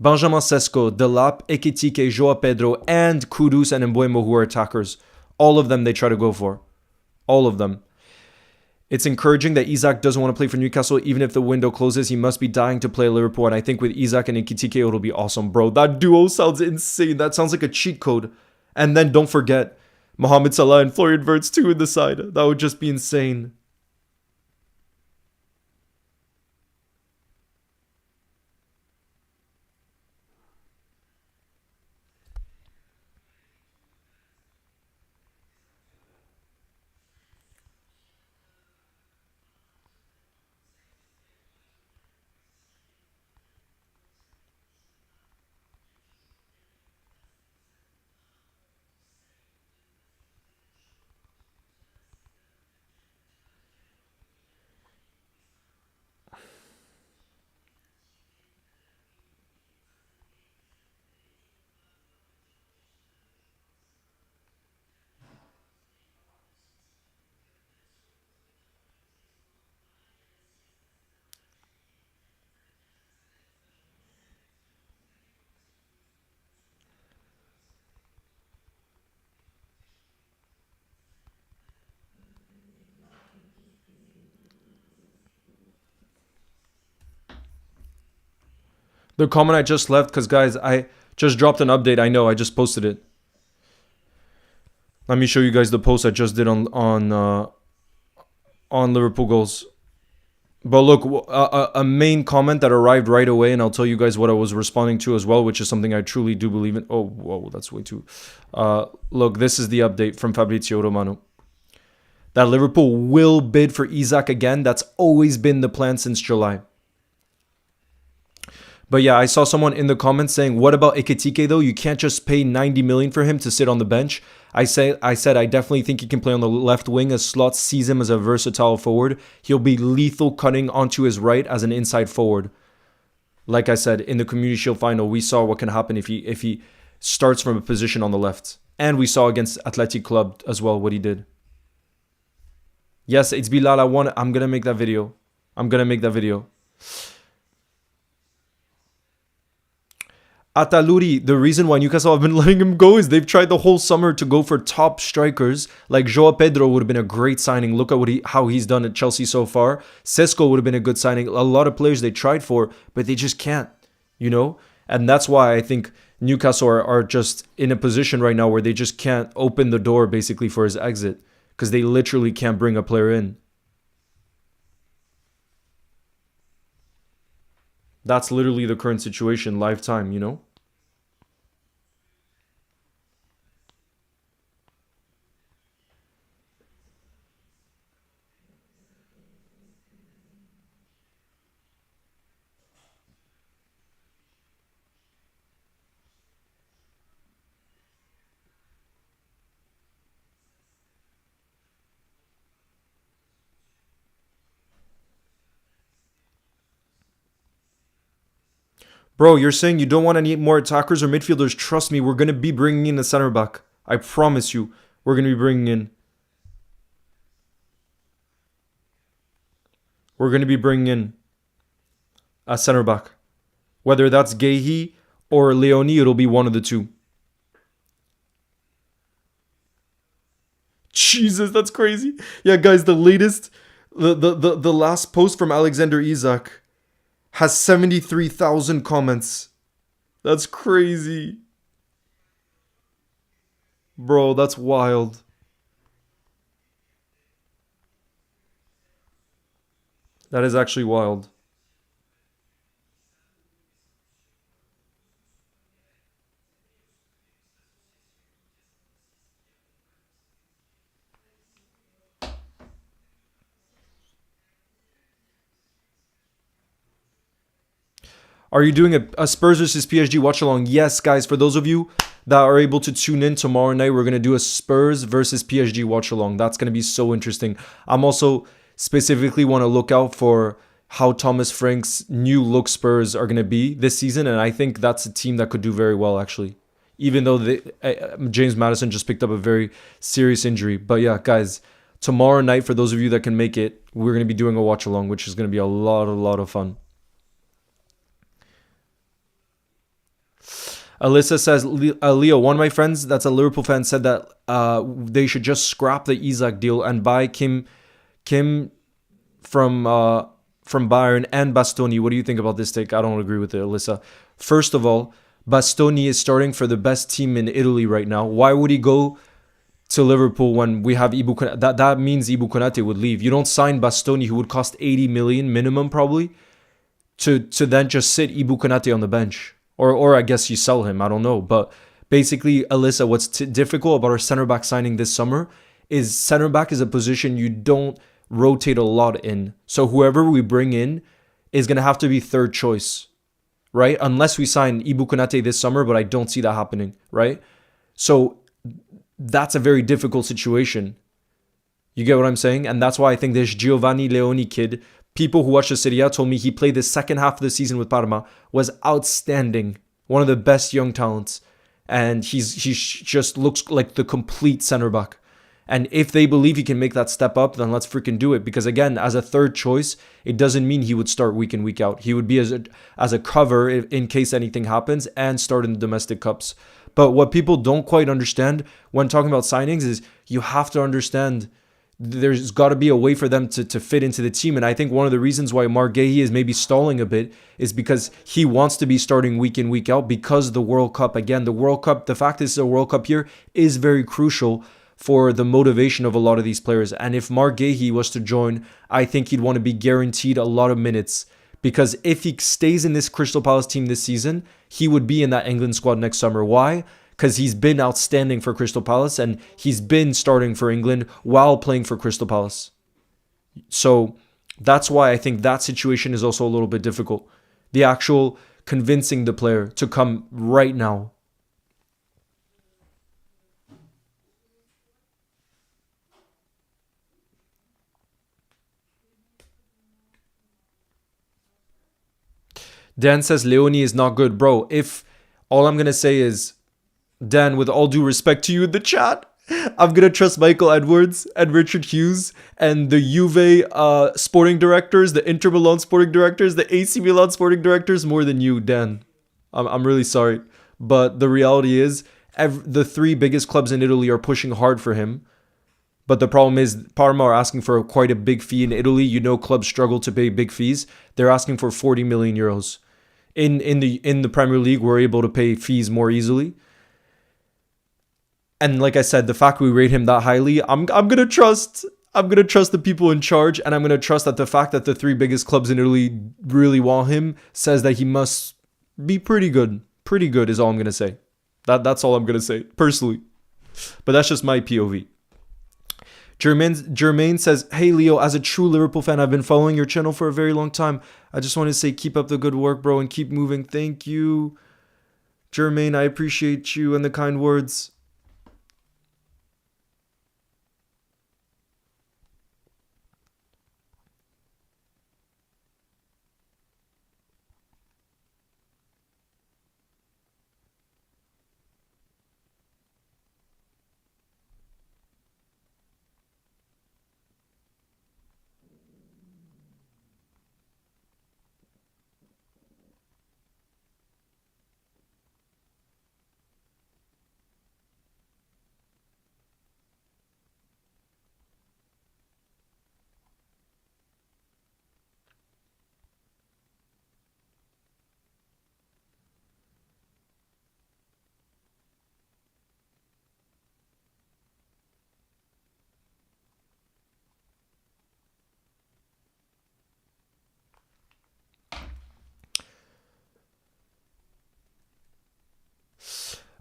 Benjamin Sesko, Delap, Ekitike, Joao Pedro, and Kudus and Mbuemo, who are attackers. All of them they try to go for. All of them. It's encouraging that Isak doesn't want to play for Newcastle. Even if the window closes, he must be dying to play Liverpool. And I think with Isak and Ekitike, it'll be awesome, bro. That duo sounds insane. That sounds like a cheat code. And then don't forget, Mohamed Salah and Florian Wirtz too in the side. That would just be insane. The comment I just left, because guys, I just dropped an update. I know, I just posted it. Let me show you guys the post I just did on Liverpool goals. But look, a main comment that arrived right away, and I'll tell you guys what I was responding to as well, which is something I truly do believe in. Oh, whoa, that's way too... look, this is the update from Fabrizio Romano. That Liverpool will bid for Isak again. That's always been the plan since July. But yeah, I saw someone in the comments saying, what about Ekitike though? You can't just pay 90 million for him to sit on the bench. I said I definitely think he can play on the left wing, as Slot sees him as a versatile forward. He'll be lethal cutting onto his right as an inside forward. Like I said, in the Community Shield final, we saw what can happen if he starts from a position on the left. And we saw against Athletic Club as well what he did. Yes, it's Bilal. I'm going to make that video. Ataluri, the reason why Newcastle have been letting him go is they've tried the whole summer to go for top strikers. Like Joao Pedro would have been a great signing. Look at how he's done at Chelsea so far. Sesko would have been a good signing. A lot of players they tried for, but they just can't, you know? And that's why I think Newcastle are just in a position right now where they just can't open the door basically for his exit, because they literally can't bring a player in. That's literally the current situation, live time, you know? Bro, you're saying you don't want any more attackers or midfielders. Trust me, we're going to be bringing in a center back. I promise you, we're going to be bringing in. We're going to be bringing in a center back. Whether that's Gehi or Leone, it'll be one of the two. Jesus, that's crazy. Yeah, guys, the latest, the last post from Alexander Isak has 73,000 comments. That's crazy. Bro, that's wild. That is actually wild. Are you doing a Spurs versus PSG watch along? Yes, guys. For those of you that are able to tune in tomorrow night, we're going to do a Spurs versus PSG watch along. That's going to be so interesting. I'm also specifically want to look out for how Thomas Frank's new look Spurs are going to be this season. And I think that's a team that could do very well, actually. Even though James Maddison just picked up a very serious injury. But yeah, guys, tomorrow night, for those of you that can make it, we're going to be doing a watch along, which is going to be a lot of fun. Alyssa says, Leo, one of my friends that's a Liverpool fan said that they should just scrap the Isak deal and buy Kim from Bayern and Bastoni. What do you think about this take? I don't agree with it, Alyssa. First of all, Bastoni is starting for the best team in Italy right now. Why would he go to Liverpool when we have Ibu Konate? That means Ibu Konate would leave. You don't sign Bastoni, who would cost 80 million minimum probably, to then just sit Ibu Konate on the bench. Or I guess you sell him. I don't know. But basically, Alyssa, what's difficult about our center back signing this summer is center back is a position you don't rotate a lot in. So whoever we bring in is going to have to be third choice, right? Unless we sign Ibu Konate this summer, but I don't see that happening, right? So that's a very difficult situation. You get what I'm saying? And that's why I think this Giovanni Leone kid, people who watch the Serie A told me he played the second half of the season with Parma, was outstanding. One of the best young talents. And he just looks like the complete center back. And if they believe he can make that step up, then let's freaking do it. Because again, as a third choice, it doesn't mean he would start week in, week out. He would be as a cover in case anything happens and start in the domestic cups. But what people don't quite understand when talking about signings is you have to understand there's got to be a way for them to fit into the team. And I think one of the reasons why Marc Guéhi is maybe stalling a bit is because he wants to be starting week in, week out because the World Cup, again, the World Cup, the fact this is a World Cup year is very crucial for the motivation of a lot of these players. And if Marc Guéhi was to join, I think he'd want to be guaranteed a lot of minutes, because if he stays in this Crystal Palace team this season, he would be in that England squad next summer. Why? Because he's been outstanding for Crystal Palace and he's been starting for England while playing for Crystal Palace. So that's why I think that situation is also a little bit difficult. The actual convincing the player to come right now. Dan says Leone is not good. Bro, if all I'm going to say is, Dan, with all due respect to you in the chat, I'm going to trust Michael Edwards and Richard Hughes and the Juve sporting directors, the Inter Milan sporting directors, the AC Milan sporting directors more than you, Dan. I'm really sorry. But the reality is, the three biggest clubs in Italy are pushing hard for him. But the problem is Parma are asking for quite a big fee in Italy. You know, clubs struggle to pay big fees. They're asking for 40 million euros. In the Premier League, we're able to pay fees more easily. And like I said, the fact we rate him that highly, I'm gonna trust the people in charge, and I'm gonna trust that the fact that the three biggest clubs in Italy really want him says that he must be pretty good. Pretty good is all I'm gonna say. That's all I'm gonna say personally. But that's just my POV. Jermaine says, "Hey Leo, as a true Liverpool fan, I've been following your channel for a very long time. I just want to say keep up the good work, bro, and keep moving." Thank you, Jermaine. I appreciate you and the kind words.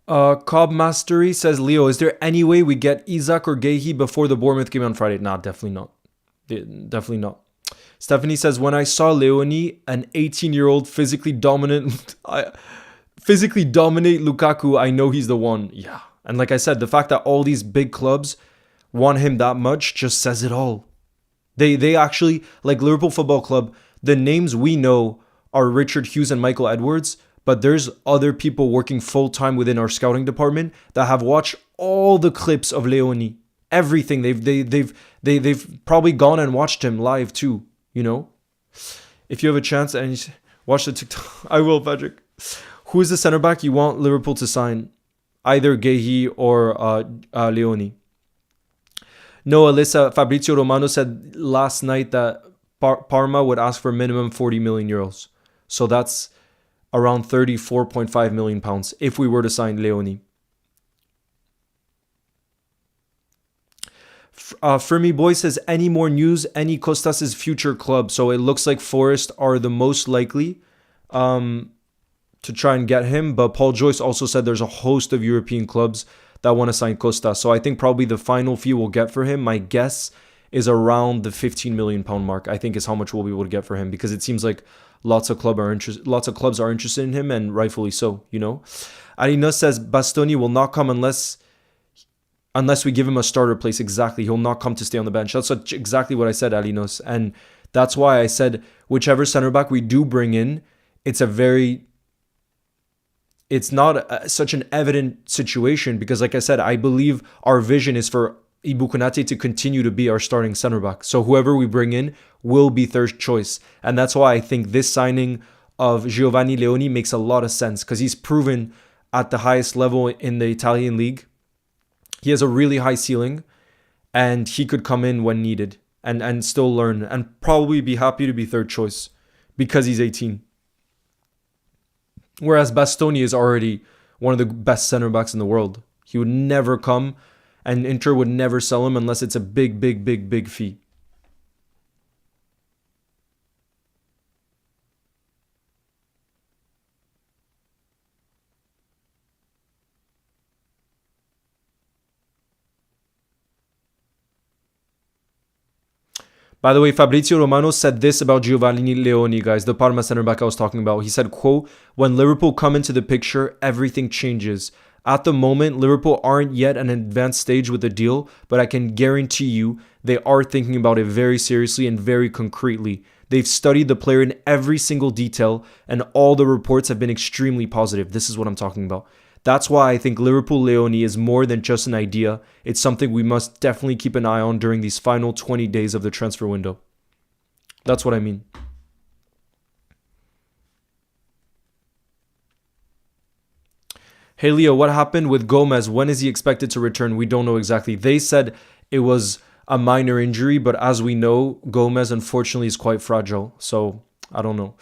Cobb Mastery says, Leo, is there any way we get Isak or Guéhi before the Bournemouth game on Friday? Nah, definitely not. Definitely not. Stephanie says, when I saw Leone, an 18-year-old physically dominate Lukaku, I know he's the one. Yeah. And like I said, the fact that all these big clubs want him that much just says it all. They actually, like Liverpool Football Club, the names we know are Richard Hughes and Michael Edwards, but there's other people working full-time within our scouting department that have watched all the clips of Leone. Everything. They've probably gone and watched him live too, you know? If you have a chance and watch the TikTok, I will, Patrick. Who is the center back you want Liverpool to sign? Either Guéhi or Leone. No, Alyssa, Fabrizio Romano said last night that Parma would ask for minimum 40 million euros. So that's around 34.5 million pounds if we were to sign Leone. Fermi Boy says, any more news? Any Kostas' future club? So it looks like Forest are the most likely to try and get him. But Paul Joyce also said there's a host of European clubs that want to sign Kostas. So I think probably the final fee we'll get for him, my guess, is around the 15 million pound mark. I think is how much we'll be able to get for him, because it seems like lots of clubs are interested in him, and rightfully so, you know. Arina says Bastoni will not come unless we give him a starter place. Exactly. He'll not come to stay on the bench. That's exactly what I said, Alinos. And that's why I said whichever center back we do bring in, it's not such an evident situation, because like I said, I believe our vision is for Ibu Konate to continue to be our starting center back. So whoever we bring in will be third choice. And that's why I think this signing of Giovanni Leone makes a lot of sense, because he's proven at the highest level in the Italian league. He has a really high ceiling, and he could come in when needed and still learn and probably be happy to be third choice because he's 18. Whereas Bastoni is already one of the best center backs in the world. He would never come, and Inter would never sell him unless it's a big, big, big, big fee. By the way, Fabrizio Romano said this about Giovanni Leoni, guys, the Parma center back I was talking about. He said, quote, when Liverpool come into the picture, everything changes. At the moment, Liverpool aren't yet at an advanced stage with the deal, but I can guarantee you they are thinking about it very seriously and very concretely. They've studied the player in every single detail, and all the reports have been extremely positive. This is what I'm talking about. That's why I think Liverpool Leoni is more than just an idea. It's something we must definitely keep an eye on during these final 20 days of the transfer window. That's what I mean. Hey Leo, what happened with Gomez? When is he expected to return? We don't know exactly. They said it was a minor injury, but as we know, Gomez unfortunately is quite fragile. So I don't know.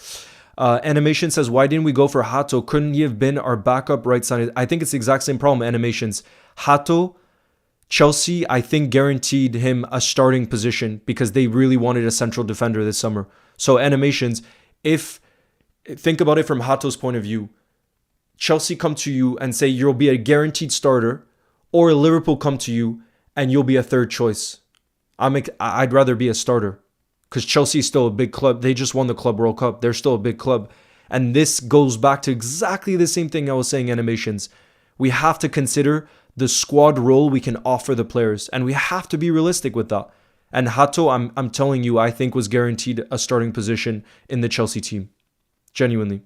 Animation says, why didn't we go for Hato? Couldn't he have been our backup right side? I think it's the exact same problem. Animations. Hato, Chelsea, I think guaranteed him a starting position because they really wanted a central defender this summer. So Animations, think about it from Hato's point of view, Chelsea come to you and say you'll be a guaranteed starter, or Liverpool come to you and you'll be a third choice. I'd rather be a starter. Because Chelsea is still a big club. They just won the Club World Cup. They're still a big club. And this goes back to exactly the same thing I was saying, Animations. We have to consider the squad role we can offer the players. And we have to be realistic with that. And Hato, I'm telling you, I think was guaranteed a starting position in the Chelsea team. Genuinely.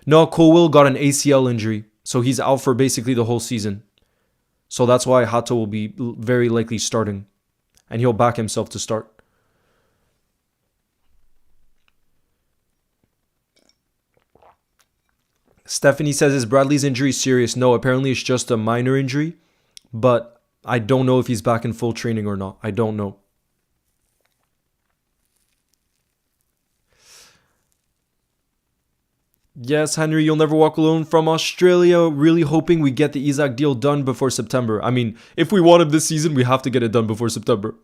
Noah Colwill got an ACL injury. So he's out for basically the whole season. So that's why Hato will be very likely starting. And he'll back himself to start. Stephanie says, is Bradley's injury serious? No, apparently it's just a minor injury. But I don't know if he's back in full training or not. I don't know. Yes, Henry, you'll never walk alone from Australia. Really hoping we get the Isak deal done before September. I mean, if we want him this season, we have to get it done before September.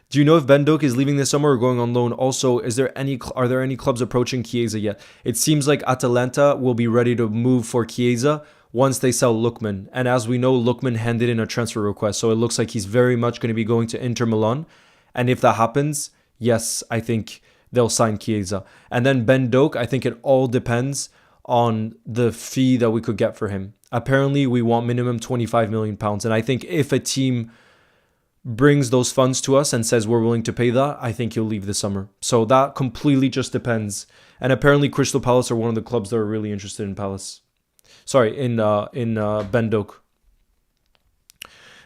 Do you know if Ben Doak is leaving this summer or going on loan? Also, are there any clubs approaching Chiesa yet? It seems like Atalanta will be ready to move for Chiesa once they sell Lookman. And as we know, Lookman handed in a transfer request. So it looks like he's very much going to be going to Inter Milan. And if that happens, yes, I think they'll sign Chiesa. And then Ben Doak, I think it all depends on the fee that we could get for him. Apparently, we want minimum £25 million. And I think if a team brings those funds to us and says we're willing to pay that, I think he'll leave this summer. So that completely just depends. And apparently Crystal Palace are one of the clubs that are really interested in Ben Doak.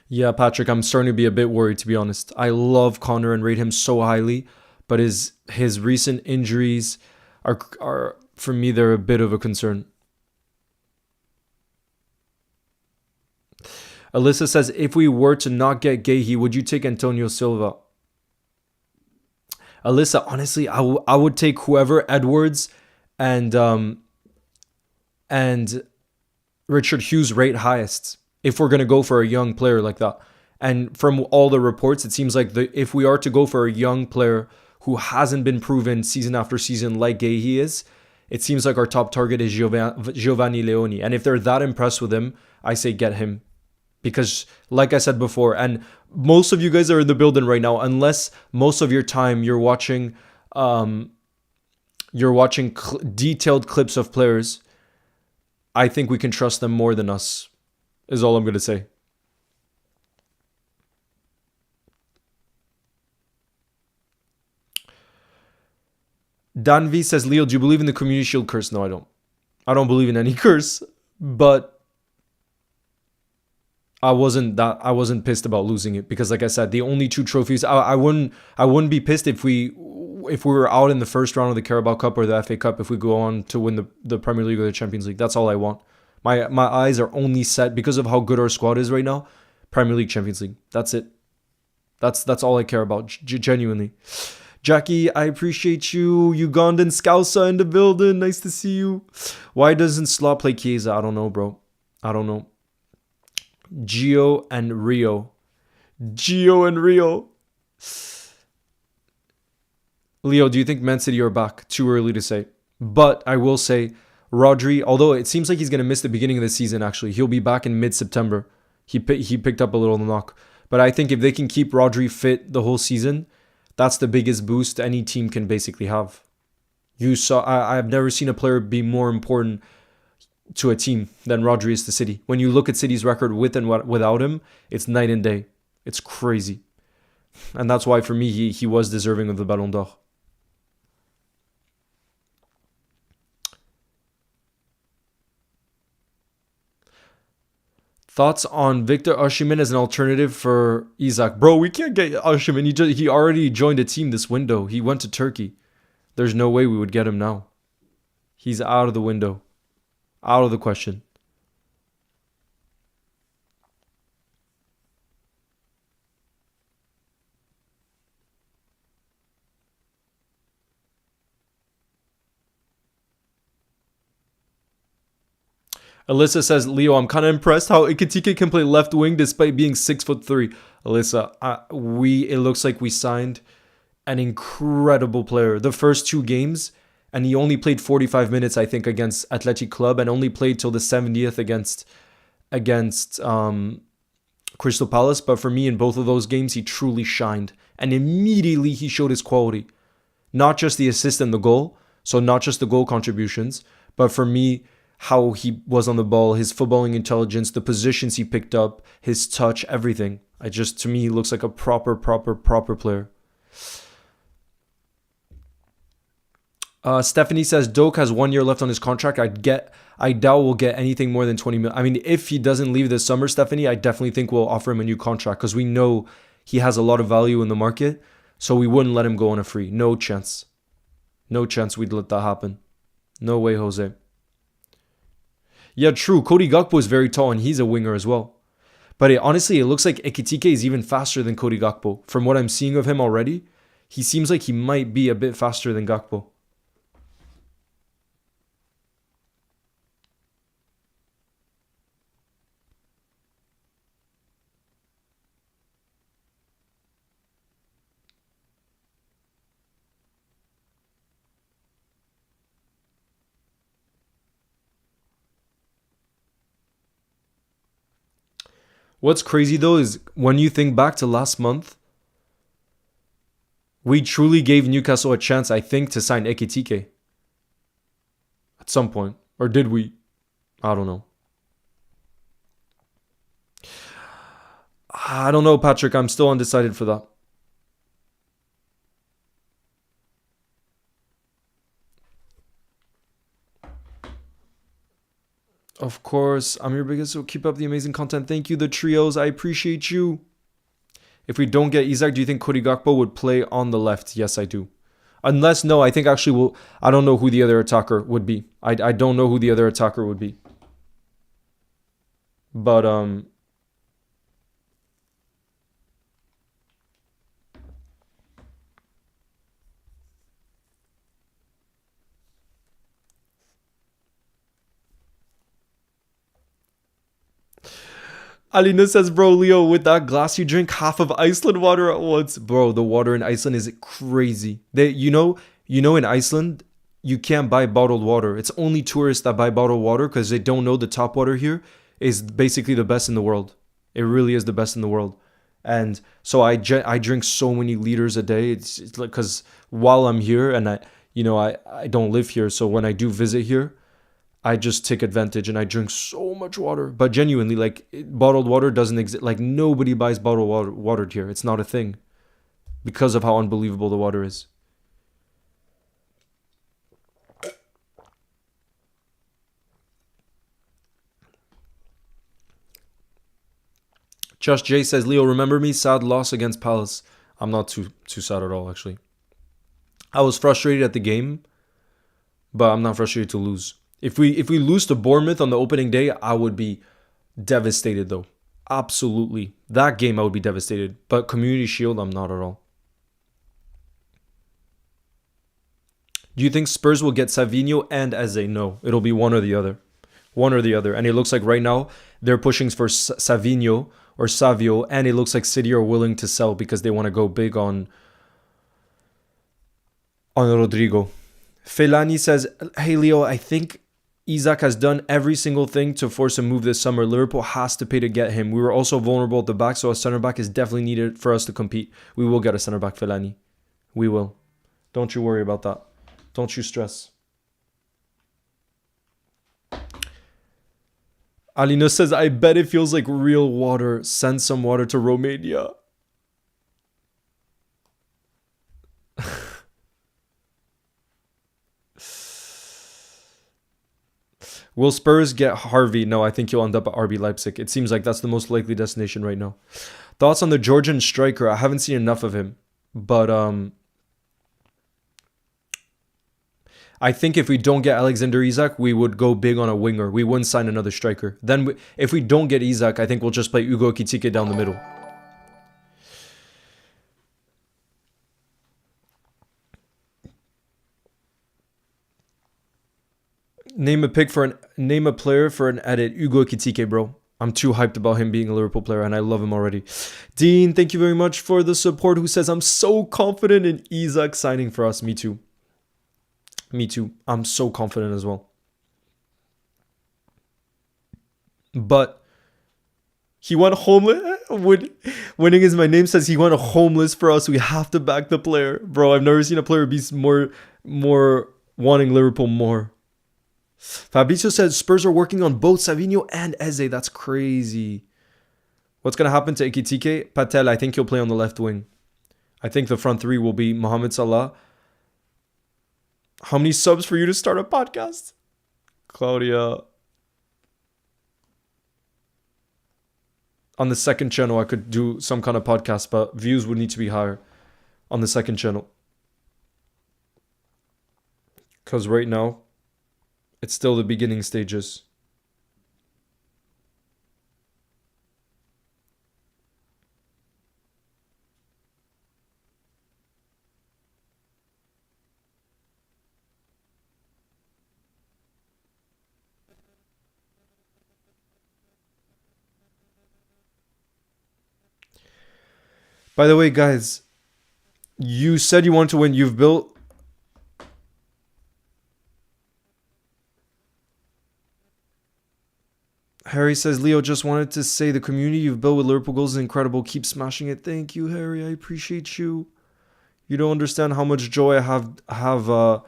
Yeah, Patrick, I'm starting to be a bit worried, to be honest. I love Connor and rate him so highly, but his recent injuries are for me, they're a bit of a concern. Alyssa says, if we were to not get Gahey, would you take Antonio Silva? Alyssa, honestly, I would take whoever, Edwards and Richard Hughes rate highest if we're going to go for a young player like that. And from all the reports, it seems like if we are to go for a young player who hasn't been proven season after season like Gahey is, it seems like our top target is Giovanni Leoni. And if they're that impressed with him, I say get him. Because, like I said before, and most of you guys are in the building right now, unless most of your time you're watching detailed clips of players, I think we can trust them more than us, is all I'm going to say. Dan V says, Leo, do you believe in the Community Shield curse? No, I don't. I don't believe in any curse, but I wasn't pissed about losing it because, like I said, the only two trophies I wouldn't be pissed if we were out in the first round of the Carabao Cup or the FA Cup if we go on to win the Premier League or the Champions League. That's all I want. My eyes are only set because of how good our squad is right now. Premier League, Champions League. That's it. That's all I care about, genuinely. Jackie, I appreciate you. Ugandan Scouser in the building. Nice to see you. Why doesn't Slot play Chiesa? I don't know, bro. I don't know. Gio and Rio. Leo, do you think Man City are back? Too early to say. But I will say, Rodri, although it seems like he's going to miss the beginning of the season, actually. He'll be back in mid-September. He picked up a little knock. But I think if they can keep Rodri fit the whole season, that's the biggest boost any team can basically have. I've never seen a player be more important to a team than Rodri is to City. When you look at City's record with and without him, it's night and day. It's crazy. And that's why, for me, he was deserving of the Ballon d'Or. Thoughts on Victor Osimhen as an alternative for Isak? Bro, we can't get Osimhen. He already joined a team this window. He went to Turkey. There's no way we would get him now. He's out of the window. Out of the question. Alyssa says, Leo, I'm kind of impressed how Ekitike can play left wing despite being 6'3". Alyssa, it looks like we signed an incredible player. The first two games, and he only played 45 minutes, I think, against Athletic Club, and only played till the 70th against Crystal Palace. But for me, in both of those games, he truly shined. And immediately he showed his quality. Not just the assist and the goal, so not just the goal contributions, but for me, how he was on the ball, his footballing intelligence, the positions he picked up, his touch, everything. To me, he looks like a proper player. Stephanie says, Doak has 1 year left on his contract. I doubt we'll get anything more than 20 million. I mean, if he doesn't leave this summer, Stephanie, I definitely think we'll offer him a new contract because we know he has a lot of value in the market. So we wouldn't let him go on a free. No chance. No chance we'd let that happen. No way, Jose. Yeah, true. Cody Gakpo is very tall and he's a winger as well. But honestly, it looks like Ekitike is even faster than Cody Gakpo. From what I'm seeing of him already, he seems like he might be a bit faster than Gakpo. What's crazy though is when you think back to last month, we truly gave Newcastle a chance, I think, to sign Ekitike. At some point. Or did we? I don't know. I don't know, Patrick. I'm still undecided for that. Of course, I'm your biggest, so keep up the amazing content. Thank you, the trios. I appreciate you. If we don't get Isak, do you think Cody Gakpo would play on the left? Yes, I do. Unless, no, I think actually I don't know who the other attacker would be. I don't know who the other attacker would be. But, Alina says, bro, Leo, with that glass you drink half of Iceland water at once. Bro, the water in Iceland is crazy. You know, in Iceland, you can't buy bottled water. It's only tourists that buy bottled water because they don't know the top water here is basically the best in the world. It really is the best in the world. And so I drink so many liters a day. It's like, because while I'm here and I don't live here. So when I do visit here, I just take advantage and I drink so much water. But genuinely, like, bottled water doesn't exist. Like, nobody buys bottled water here. It's not a thing because of how unbelievable the water is. Josh J says, Leo, remember me? Sad loss against Palace. I'm not too sad at all, actually. I was frustrated at the game, but I'm not frustrated to lose. If we lose to Bournemouth on the opening day, I would be devastated, though. Absolutely. That game I would be devastated. But Community Shield, I'm not at all. Do you think Spurs will get Savinho and Eze? No. It'll be one or the other. One or the other. And it looks like right now they're pushing for Savinho or Savio. And it looks like City are willing to sell because they want to go big on Rodrigo. Feilani says, hey Leo, I think Isak has done every single thing to force a move this summer. Liverpool has to pay to get him. We were also vulnerable at the back, so a centre back is definitely needed for us to compete. We will get a centre back, Feilani. We will. Don't you worry about that. Don't you stress. Alina says, I bet it feels like real water. Send some water to Romania. Will Spurs get Harvey? No, I think he'll end up at RB Leipzig. It seems like that's the most likely destination right now. Thoughts on the Georgian striker? I haven't seen enough of him. But I think if we don't get Alexander Isak, we would go big on a winger. We wouldn't sign another striker. Then if we don't get Isak, I think we'll just play Ugo Ekitike down the middle. Name a player for an edit. Ugo Ekitike, bro. I'm too hyped about him being a Liverpool player, and I love him already. Dean, thank you very much for the support. Who says I'm so confident in Isak signing for us? Me too. Me too. I'm so confident as well. But he went homeless. Winning is my name says he went homeless for us. We have to back the player, bro. I've never seen a player be more wanting Liverpool more. Fabrizio says Spurs are working on both Savinho and Eze. That's crazy. What's going to happen to Ekitike? Patel, I think he'll play on the left wing. I think the front three will be Mohamed Salah. How many subs for you to start a podcast? Claudia. On the second channel, I could do some kind of podcast, but views would need to be higher on the second channel. Because right now, it's still the beginning stages. By the way, guys, you said you wanted to win. You've built... Harry says, Leo, just wanted to say the community you've built with Liverpool goals is incredible. Keep smashing it. Thank you, Harry. I appreciate you. You don't understand how much joy I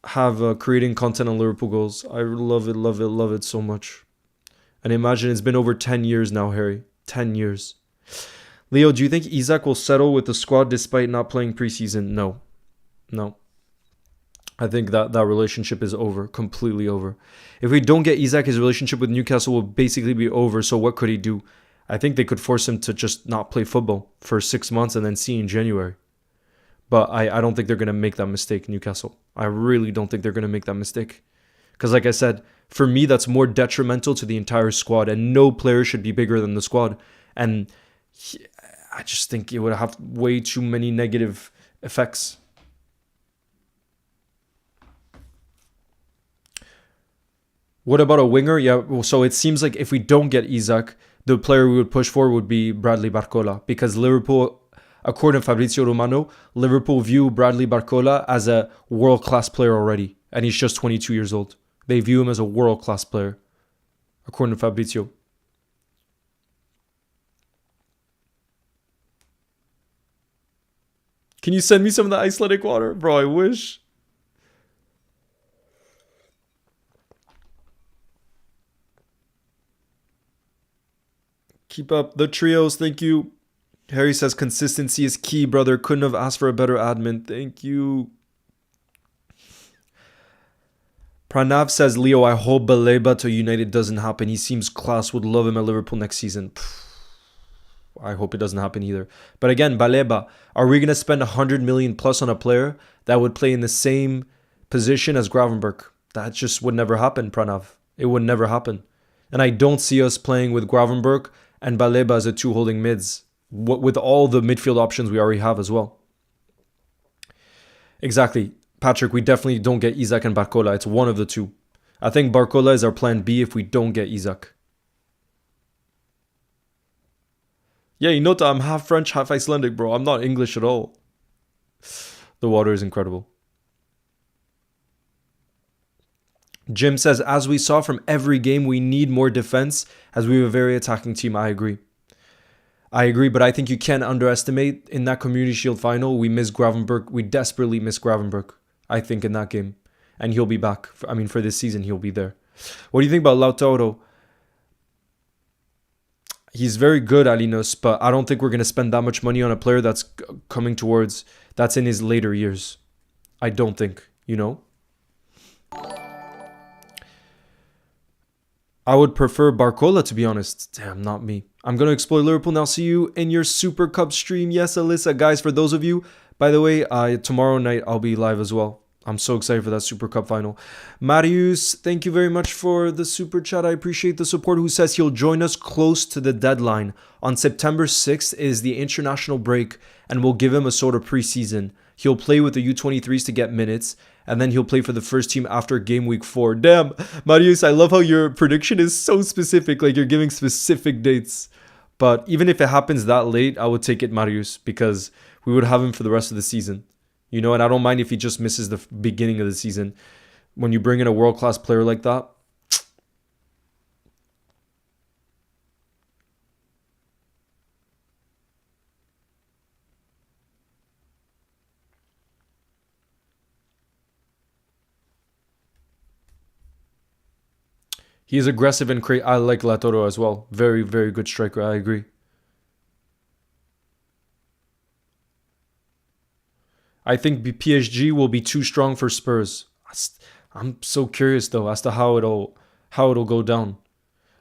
have creating content on Liverpool goals. I love it, love it, love it so much. And imagine it's been over 10 years now, Harry. 10 years. Leo, do you think Isak will settle with the squad despite not playing preseason? No. No. I think that relationship is over, completely over. If we don't get Isak, his relationship with Newcastle will basically be over. So what could he do? I think they could force him to just not play football for 6 months and then see in January. But I don't think they're going to make that mistake, Newcastle. I really don't think they're going to make that mistake. Because like I said, for me, that's more detrimental to the entire squad. And no player should be bigger than the squad. And I just think it would have way too many negative effects. What about a winger? Yeah, so it seems like if we don't get Isak, the player we would push for would be Bradley Barcola. Because Liverpool, according to Fabrizio Romano, Liverpool view Bradley Barcola as a world-class player already. And he's just 22 years old. They view him as a world-class player, according to Fabrizio. Can you send me some of the Icelandic water? Bro, I wish. Keep up the trios. Thank you. Harry says consistency is key, brother. Couldn't have asked for a better admin. Thank you. Pranav says, Leo, I hope Baleba to United doesn't happen. He seems class. Would love him at Liverpool next season. I hope it doesn't happen either. But again, Baleba, are we going to spend 100 million plus on a player that would play in the same position as Gravenberch? That just would never happen, Pranav. It would never happen. And I don't see us playing with Gravenberch and Baleba as a 2 holding mids, with all the midfield options we already have as well. Exactly. Patrick, we definitely don't get Isak and Barcola. It's one of the two. I think Barcola is our plan B if we don't get Isak. Yeah, you know that I'm half French, half Icelandic, bro. I'm not English at all. The water is incredible. Jim says, as we saw from every game, we need more defense as we have a very attacking team. I agree, but I think you can't underestimate in that Community Shield final, we miss Gravenberch. We desperately miss Gravenberch, I think, in that game. And he'll be back. For this season, he'll be there. What do you think about Lautaro? He's very good, Alinos, but I don't think we're going to spend that much money on a player that's that's in his later years. I don't think, I would prefer Barcola, to be honest. Damn, not me. I'm going to explore Liverpool now. See you in your Super Cup stream. Yes, Alyssa. Guys, for those of you, by the way, tomorrow night I'll be live as well. I'm so excited for that Super Cup final. Marius, thank you very much for the super chat. I appreciate the support. Who says he'll join us close to the deadline. On September 6th is the international break, and we'll give him a sort of preseason. He'll play with the U23s to get minutes, and then he'll play for the first team after game week 4. Damn, Marius, I love how your prediction is so specific. Like, you're giving specific dates. But even if it happens that late, I would take it, Marius, because we would have him for the rest of the season. And I don't mind if he just misses the beginning of the season. When you bring in a world-class player like that, he is aggressive and I like Lautaro as well. Very, very good striker. I agree. I think PSG will be too strong for Spurs. I'm so curious though as to how it'll go down.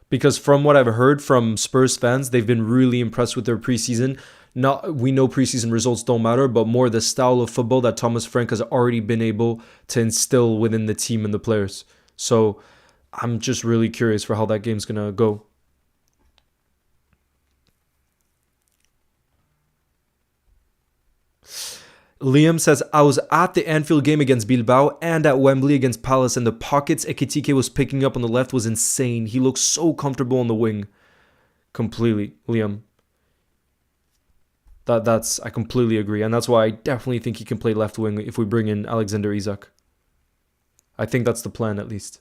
Because from what I've heard from Spurs fans, they've been really impressed with their preseason. We know preseason results don't matter, but more the style of football that Thomas Frank has already been able to instill within the team and the players. So I'm just really curious for how that game's going to go. Liam says, I was at the Anfield game against Bilbao and at Wembley against Palace, and the pockets Ekitike was picking up on the left was insane. He looks so comfortable on the wing. Completely, Liam. I completely agree, and that's why I definitely think he can play left wing if we bring in Alexander Isak. I think that's the plan, at least.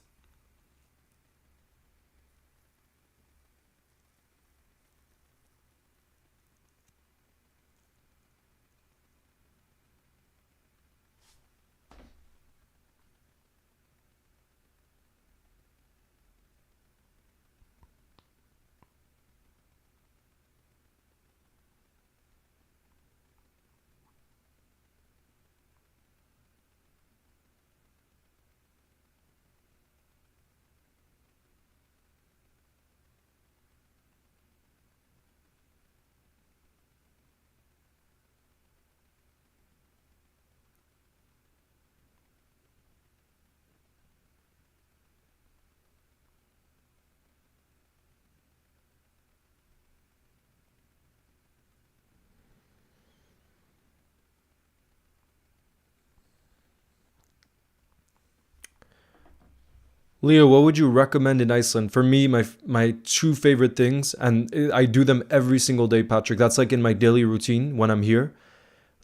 Leo, what would you recommend in Iceland? For me, my two favorite things, and I do them every single day, Patrick. That's like in my daily routine when I'm here.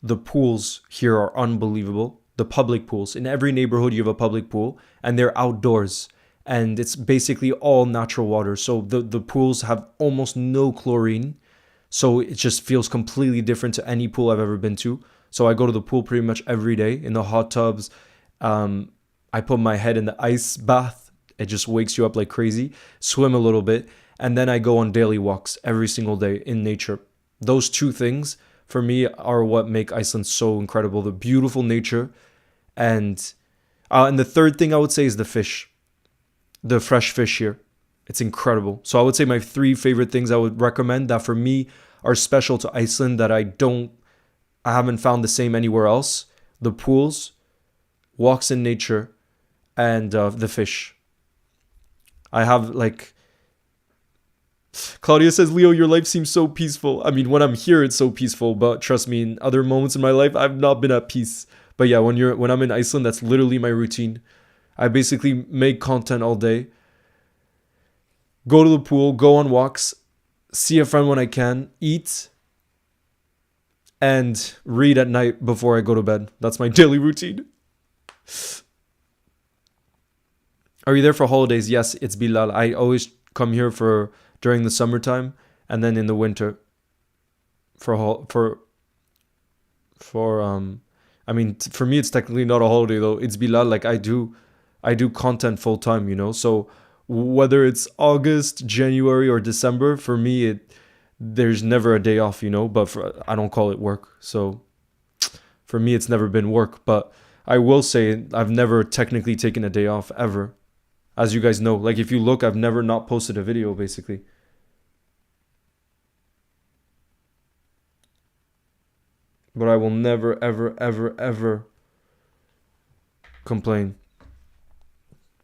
The pools here are unbelievable. The public pools. In every neighborhood, you have a public pool, and they're outdoors. And it's basically all natural water. So the pools have almost no chlorine. So it just feels completely different to any pool I've ever been to. So I go to the pool pretty much every day in the hot tubs. I put my head in the ice bath. It just wakes you up like crazy. Swim a little bit. And then I go on daily walks every single day in nature. Those two things, for me, are what make Iceland so incredible. The beautiful nature. And the third thing I would say is the fish. The fresh fish here. It's incredible. So I would say my three favorite things I would recommend that for me are special to Iceland that I haven't found the same anywhere else. The pools, walks in nature, and the fish. I have Claudia says, Leo, your life seems so peaceful. I mean, when I'm here, it's so peaceful, but trust me, in other moments in my life, I've not been at peace. But yeah, when I'm in Iceland, that's literally my routine. I basically make content all day, go to the pool, go on walks, see a friend when I can, eat, and read at night before I go to bed. That's my daily routine. Are you there for holidays? Yes, it's Bilal. I always come here for during the summertime and then in the winter for I mean, for me it's technically not a holiday though. It's Bilal. Like I do content full time, you know. So whether it's August, January, or December, for me there's never a day off, you know. But I don't call it work, so for me it's never been work. But I will say I've never technically taken a day off ever. As you guys know, like if you look, I've never not posted a video basically. But I will never, ever, ever, ever complain.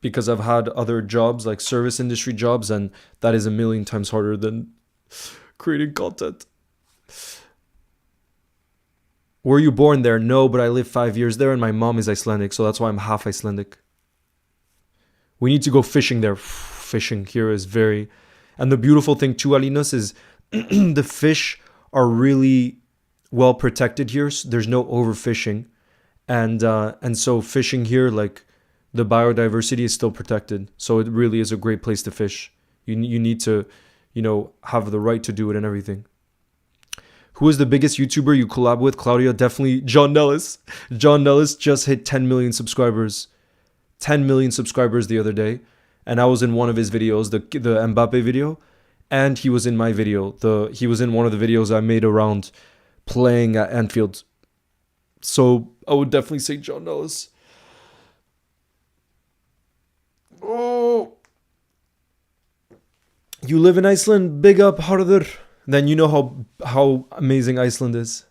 Because I've had other jobs, like service industry jobs, and that is a million times harder than creating content. Were you born there? No, but I lived 5 years there, and my mom is Icelandic, so that's why I'm half Icelandic. We need to go fishing there. Fishing here is very... And the beautiful thing too, Alinos, is the fish are really well protected here. So there's no overfishing. And so fishing here, like the biodiversity is still protected. So it really is a great place to fish. You need to, you know, have the right to do it and everything. Who is the biggest YouTuber you collab with? Claudia, definitely John Nellis. John Nellis just hit 10 million subscribers. 10 million subscribers the other day, and I was in one of his videos, the Mbappe video, and he was in my video. He was in one of the videos I made around playing at Anfield. So I would definitely say John Nellis. Oh, you live in Iceland? Big up, Harður. Then you know how amazing Iceland is.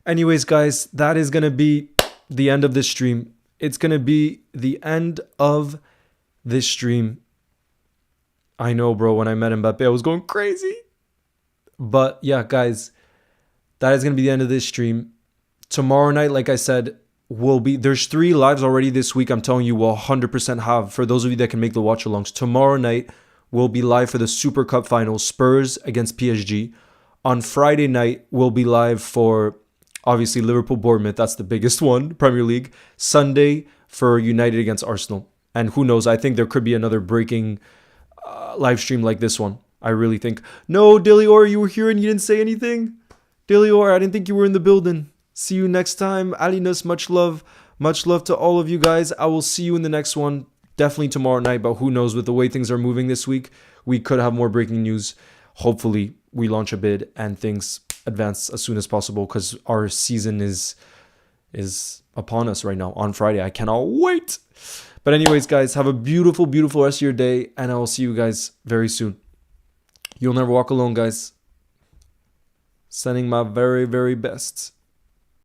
Anyways, guys, that is gonna be the end of this stream. It's going to be the end of this stream. I know, bro. When I met Mbappe, I was going crazy. But yeah, guys, that is going to be the end of this stream. Tomorrow night, like I said, there's 3 lives already this week. I'm telling you, we'll 100% have, for those of you that can make the watch alongs. Tomorrow night, we'll be live for the Super Cup final, Spurs against PSG. On Friday night, we'll be live for... obviously, Liverpool, Bournemouth, that's the biggest one, Premier League. Sunday for United against Arsenal. And who knows, I think there could be another breaking live stream like this one. I really think. No, Dilior, you were here and you didn't say anything? Dilior, I didn't think you were in the building. See you next time. Alinas, much love. Much love to all of you guys. I will see you in the next one. Definitely tomorrow night, but who knows, with the way things are moving this week, we could have more breaking news. Hopefully, we launch a bid and things advance as soon as possible, because our season is upon us right now on Friday. I cannot wait. But anyways, guys, have a beautiful, beautiful rest of your day, and I will see you guys very soon. You'll never walk alone, guys. Sending my very, very best.